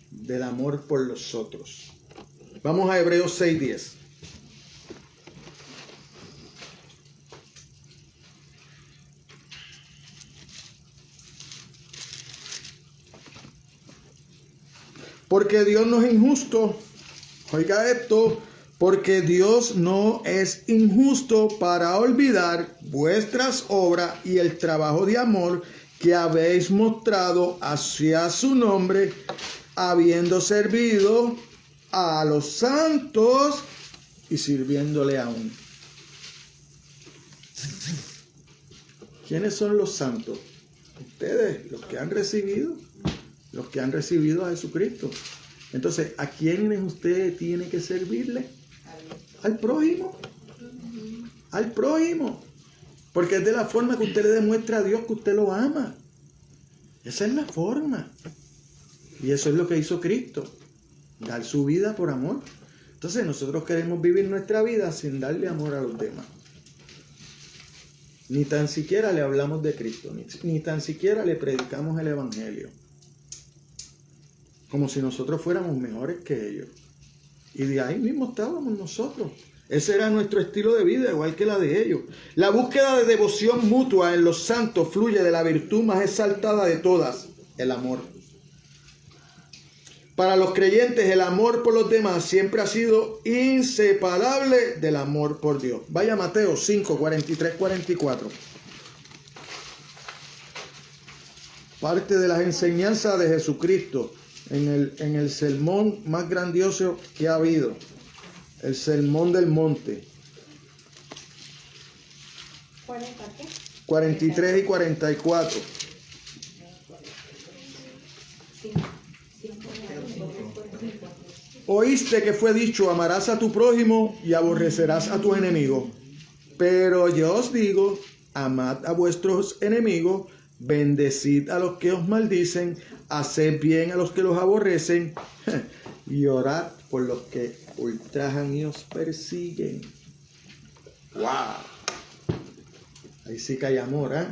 del amor por los otros. Vamos a Hebreos 6:10. Porque Dios no es injusto. Oiga esto. Porque Dios no es injusto para olvidar vuestras obras y el trabajo de amor que habéis mostrado hacia su nombre, habiendo servido a los santos y sirviéndole aún. ¿Quiénes son los santos? Ustedes, los que han recibido. Los que han recibido a Jesucristo. Entonces, ¿a quiénes usted tiene que servirle? Al prójimo. Al prójimo. Porque es de la forma que usted le demuestra a Dios que usted lo ama. Esa es la forma. Y eso es lo que hizo Cristo. Dar su vida por amor. Entonces, nosotros queremos vivir nuestra vida sin darle amor a los demás. Ni tan siquiera le hablamos de Cristo. Ni tan siquiera le predicamos el Evangelio. Como si nosotros fuéramos mejores que ellos. Y de ahí mismo estábamos nosotros. Ese era nuestro estilo de vida, igual que la de ellos. La búsqueda de devoción mutua en los santos fluye de la virtud más exaltada de todas, el amor. Para los creyentes, el amor por los demás siempre ha sido inseparable del amor por Dios. Vaya Mateo 5, 43, 44. Parte de las enseñanzas de Jesucristo en el sermón más grandioso que ha habido, el sermón del monte. 43 y 44. Oíste que fue dicho, amarás a tu prójimo y aborrecerás a tu enemigo. Pero yo os digo, amad a vuestros enemigos, bendecid a los que os maldicen, haced bien a los que los aborrecen y orad por los que ultrajan y os persiguen. ¡Wow! Ahí sí que hay amor, ¿eh?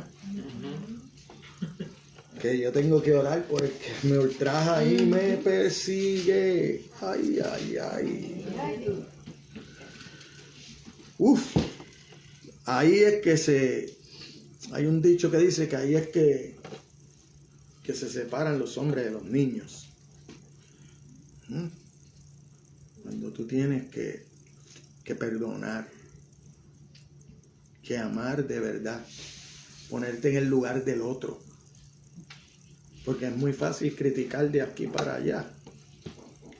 Que yo tengo que orar por el que me ultraja y me persigue. Ay, ay, ay. Uf. Ahí es que hay un dicho que dice que ahí es que se separan los hombres de los niños. Cuando tú tienes que perdonar, que amar de verdad, ponerte en el lugar del otro. Porque es muy fácil criticar de aquí para allá,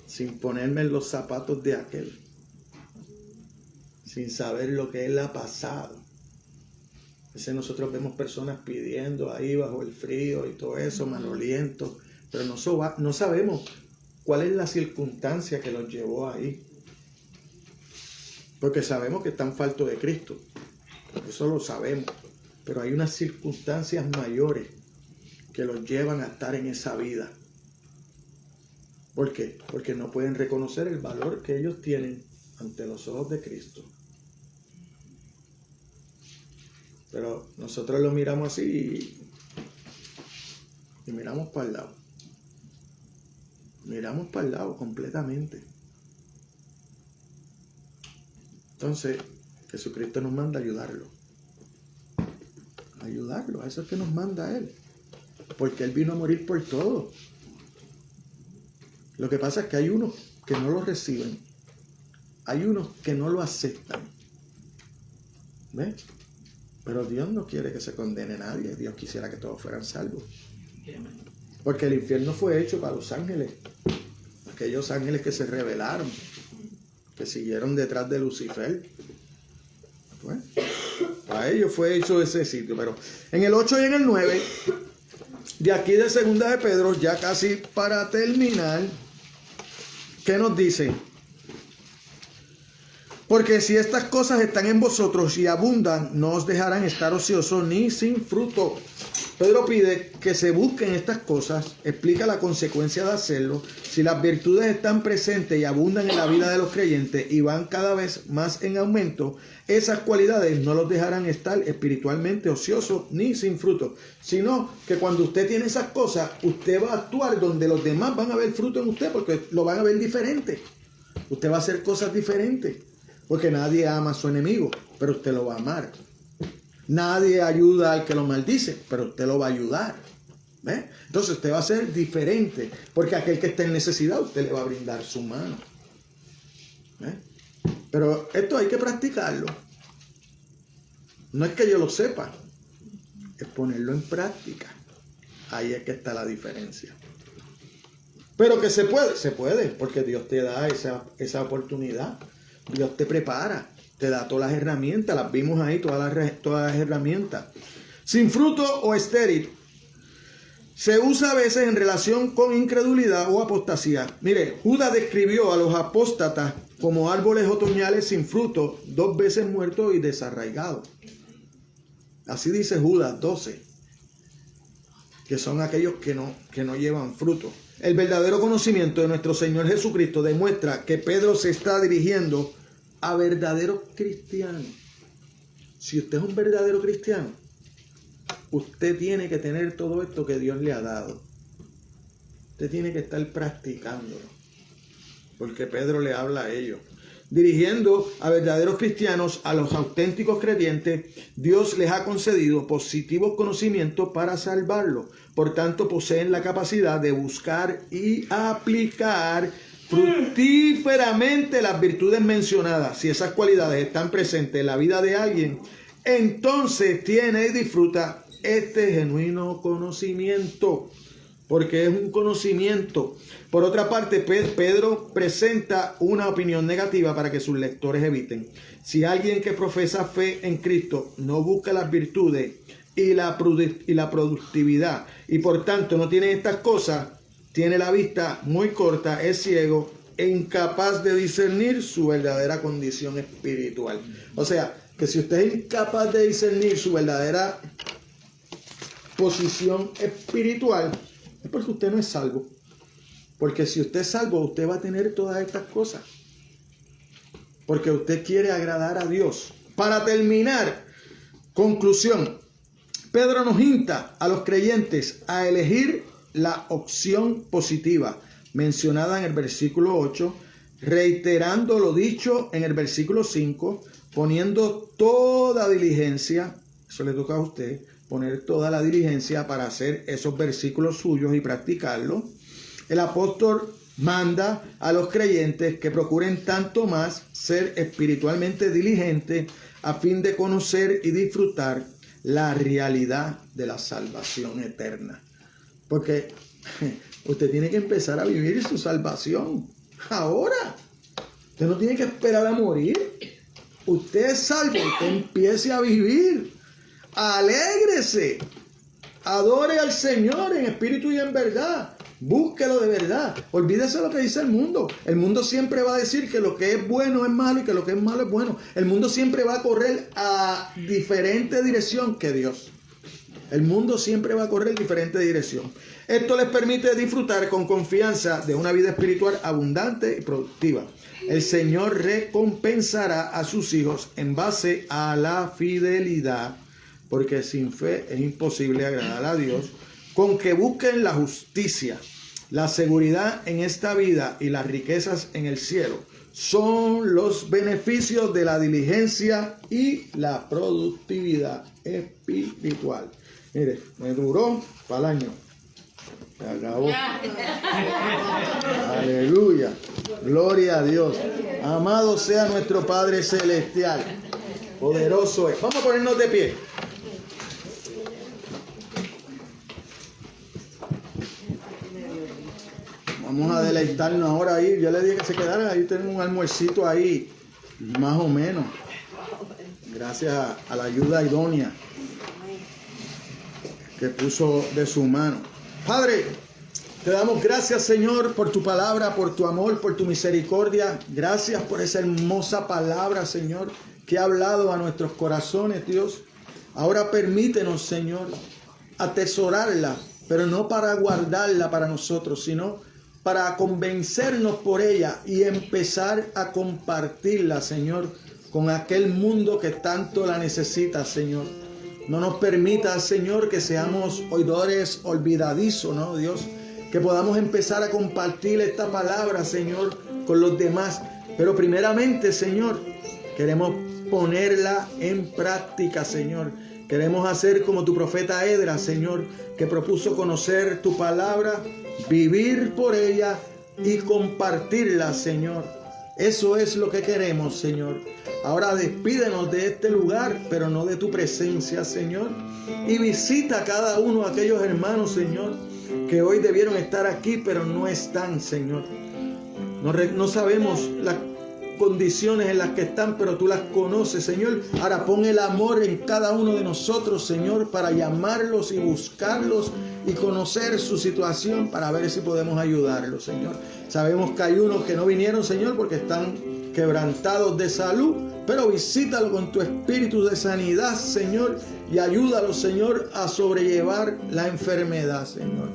sin ponerme en los zapatos de aquel, sin saber lo que él ha pasado. veces nosotros vemos personas pidiendo ahí bajo el frío y todo eso, malolientos, pero no sabemos cuál es la circunstancia que los llevó ahí. Porque sabemos que están faltos de Cristo, eso lo sabemos, pero hay unas circunstancias mayores que los llevan a estar en esa vida. ¿Por qué? Porque no pueden reconocer el valor que ellos tienen ante los ojos de Cristo. Pero nosotros lo miramos así y miramos para el lado. Miramos para el lado completamente. Entonces, Jesucristo nos manda a ayudarlo. Ayudarlo, a eso es que nos manda Él. Porque Él vino a morir por todo. Lo que pasa es que hay unos que no lo reciben. Hay unos que no lo aceptan. ¿Ves? Pero Dios no quiere que se condene a nadie. Dios quisiera que todos fueran salvos. Porque el infierno fue hecho para los ángeles. Aquellos ángeles que se rebelaron, que siguieron detrás de Lucifer. Pues, para ellos fue hecho ese sitio. Pero en el 8 y en el 9, de aquí de Segunda de Pedro, ya casi para terminar, ¿qué nos dice? Porque si estas cosas están en vosotros y abundan, no os dejarán estar ociosos ni sin fruto. Pedro pide que se busquen estas cosas, explica la consecuencia de hacerlo. Si las virtudes están presentes y abundan en la vida de los creyentes y van cada vez más en aumento, esas cualidades no los dejarán estar espiritualmente ociosos ni sin fruto. Sino que cuando usted tiene esas cosas, usted va a actuar donde los demás van a ver fruto en usted porque lo van a ver diferente. Usted va a hacer cosas diferentes. Porque nadie ama a su enemigo, pero usted lo va a amar. Nadie ayuda al que lo maldice, pero usted lo va a ayudar. ¿Ve? Entonces usted va a ser diferente, porque aquel que está en necesidad, usted le va a brindar su mano. ¿Ve? Pero esto hay que practicarlo. No es que yo lo sepa, es ponerlo en práctica. Ahí es que está la diferencia. Pero que se puede, porque Dios te da esa oportunidad. Dios te prepara, te da todas las herramientas, las vimos ahí, todas las herramientas. Sin fruto o estéril. Se usa a veces en relación con incredulidad o apostasía. Mire, Judas describió a los apóstatas como árboles otoñales sin fruto, 2 veces muertos y desarraigados. Así dice Judas 12, que son aquellos que no llevan fruto. El verdadero conocimiento de nuestro Señor Jesucristo demuestra que Pedro se está dirigiendo a verdaderos cristianos. Si usted es un verdadero cristiano, usted tiene que tener todo esto que Dios le ha dado. Usted tiene que estar practicándolo, porque Pedro le habla a ellos. Dirigiendo a verdaderos cristianos, a los auténticos creyentes, Dios les ha concedido positivos conocimientos para salvarlos. Por tanto, poseen la capacidad de buscar y aplicar fructíferamente las virtudes mencionadas. Si esas cualidades están presentes en la vida de alguien, entonces tiene y disfruta este genuino conocimiento, porque es un conocimiento. Por otra parte, Pedro presenta una opinión negativa para que sus lectores eviten. Si alguien que profesa fe en Cristo no busca las virtudes y la productividad, y por tanto no tiene estas cosas, tiene la vista muy corta, es ciego e incapaz de discernir su verdadera condición espiritual. O sea, que si usted es incapaz de discernir su verdadera posición espiritual, es porque usted no es salvo. Porque si usted es salvo, usted va a tener todas estas cosas. Porque usted quiere agradar a Dios. Para terminar, conclusión. Pedro nos insta a los creyentes a elegir la opción positiva mencionada en el versículo 8, reiterando lo dicho en el versículo 5, poniendo toda diligencia, eso le toca a usted, poner toda la diligencia para hacer esos versículos suyos y practicarlos. El apóstol manda a los creyentes que procuren tanto más ser espiritualmente diligentes a fin de conocer y disfrutar la realidad de la salvación eterna. Porque usted tiene que empezar a vivir su salvación ahora. Usted no tiene que esperar a morir. Usted es salvo, usted empiece a vivir alégrese, adore al Señor en espíritu y en verdad. Búsquelo de verdad. Olvídese lo que dice el mundo. El mundo siempre va a decir que lo que es bueno es malo y que lo que es malo es bueno. El mundo siempre va a correr a diferente dirección que Dios. El mundo siempre va a correr en diferente dirección. Esto les permite disfrutar con confianza de una vida espiritual abundante y productiva. El Señor recompensará a sus hijos en base a la fidelidad, porque sin fe es imposible agradar a Dios. Con que busquen la justicia, la seguridad en esta vida y las riquezas en el cielo son los beneficios de la diligencia y la productividad espiritual. Mire, me duró para el año. Se acabó. Aleluya. Gloria a Dios. Amado sea nuestro Padre Celestial. Poderoso es. Vamos a ponernos de pie. Vamos a deleitarnos ahora ahí. Yo le dije que se quedaran. Ahí tenemos un almuercito ahí. Más o menos. Gracias a la ayuda idónea que puso de su mano. Padre, te damos gracias, Señor, por tu palabra, por tu amor, por tu misericordia. Gracias por esa hermosa palabra, Señor, que ha hablado a nuestros corazones, Dios. Ahora permítenos, Señor, atesorarla, pero no para guardarla para nosotros, sino para convencernos por ella y empezar a compartirla, Señor, con aquel mundo que tanto la necesita, Señor. No nos permita, Señor, que seamos oidores olvidadizos, ¿no, Dios? Que podamos empezar a compartir esta palabra, Señor, con los demás. Pero primeramente, Señor, queremos ponerla en práctica, Señor. Queremos hacer como tu profeta Esdras, Señor, que propuso conocer tu palabra, vivir por ella y compartirla, Señor. Eso es lo que queremos, Señor. Ahora despídenos de este lugar, pero no de tu presencia, Señor. Y visita a cada uno de aquellos hermanos, Señor, que hoy debieron estar aquí, pero no están, Señor. No sabemos las condiciones en las que están, pero tú las conoces, Señor. Ahora pon el amor en cada uno de nosotros, Señor, para llamarlos y buscarlos y conocer su situación para ver si podemos ayudarlos, Señor. Sabemos que hay unos que no vinieron, Señor, porque están quebrantados de salud, pero visítalo con tu espíritu de sanidad, Señor, y ayúdalo, Señor, a sobrellevar la enfermedad, Señor.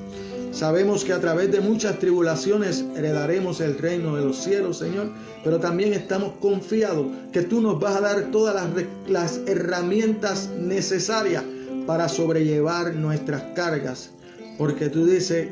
Sabemos que a través de muchas tribulaciones heredaremos el reino de los cielos, Señor, pero también estamos confiados que tú nos vas a dar todas las herramientas necesarias para sobrellevar nuestras cargas, porque tú dices,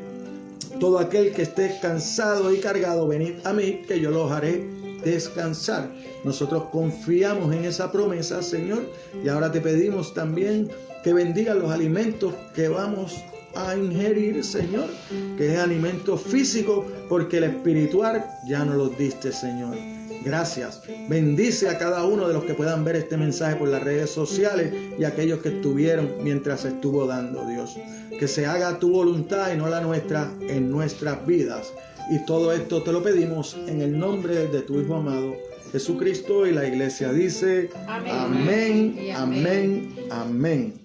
todo aquel que esté cansado y cargado, venid a mí, que yo los haré descansar. Nosotros confiamos en esa promesa, Señor, y ahora te pedimos también que bendiga los alimentos que vamos a ingerir, Señor, que es alimento físico, porque el espiritual ya no los diste, Señor. Gracias. Bendice a cada uno de los que puedan ver este mensaje por las redes sociales y aquellos que estuvieron mientras estuvo dando, Dios. Que se haga tu voluntad y no la nuestra en nuestras vidas. Y todo esto te lo pedimos en el nombre de tu Hijo amado, Jesucristo, y la iglesia dice amén, amén, amén.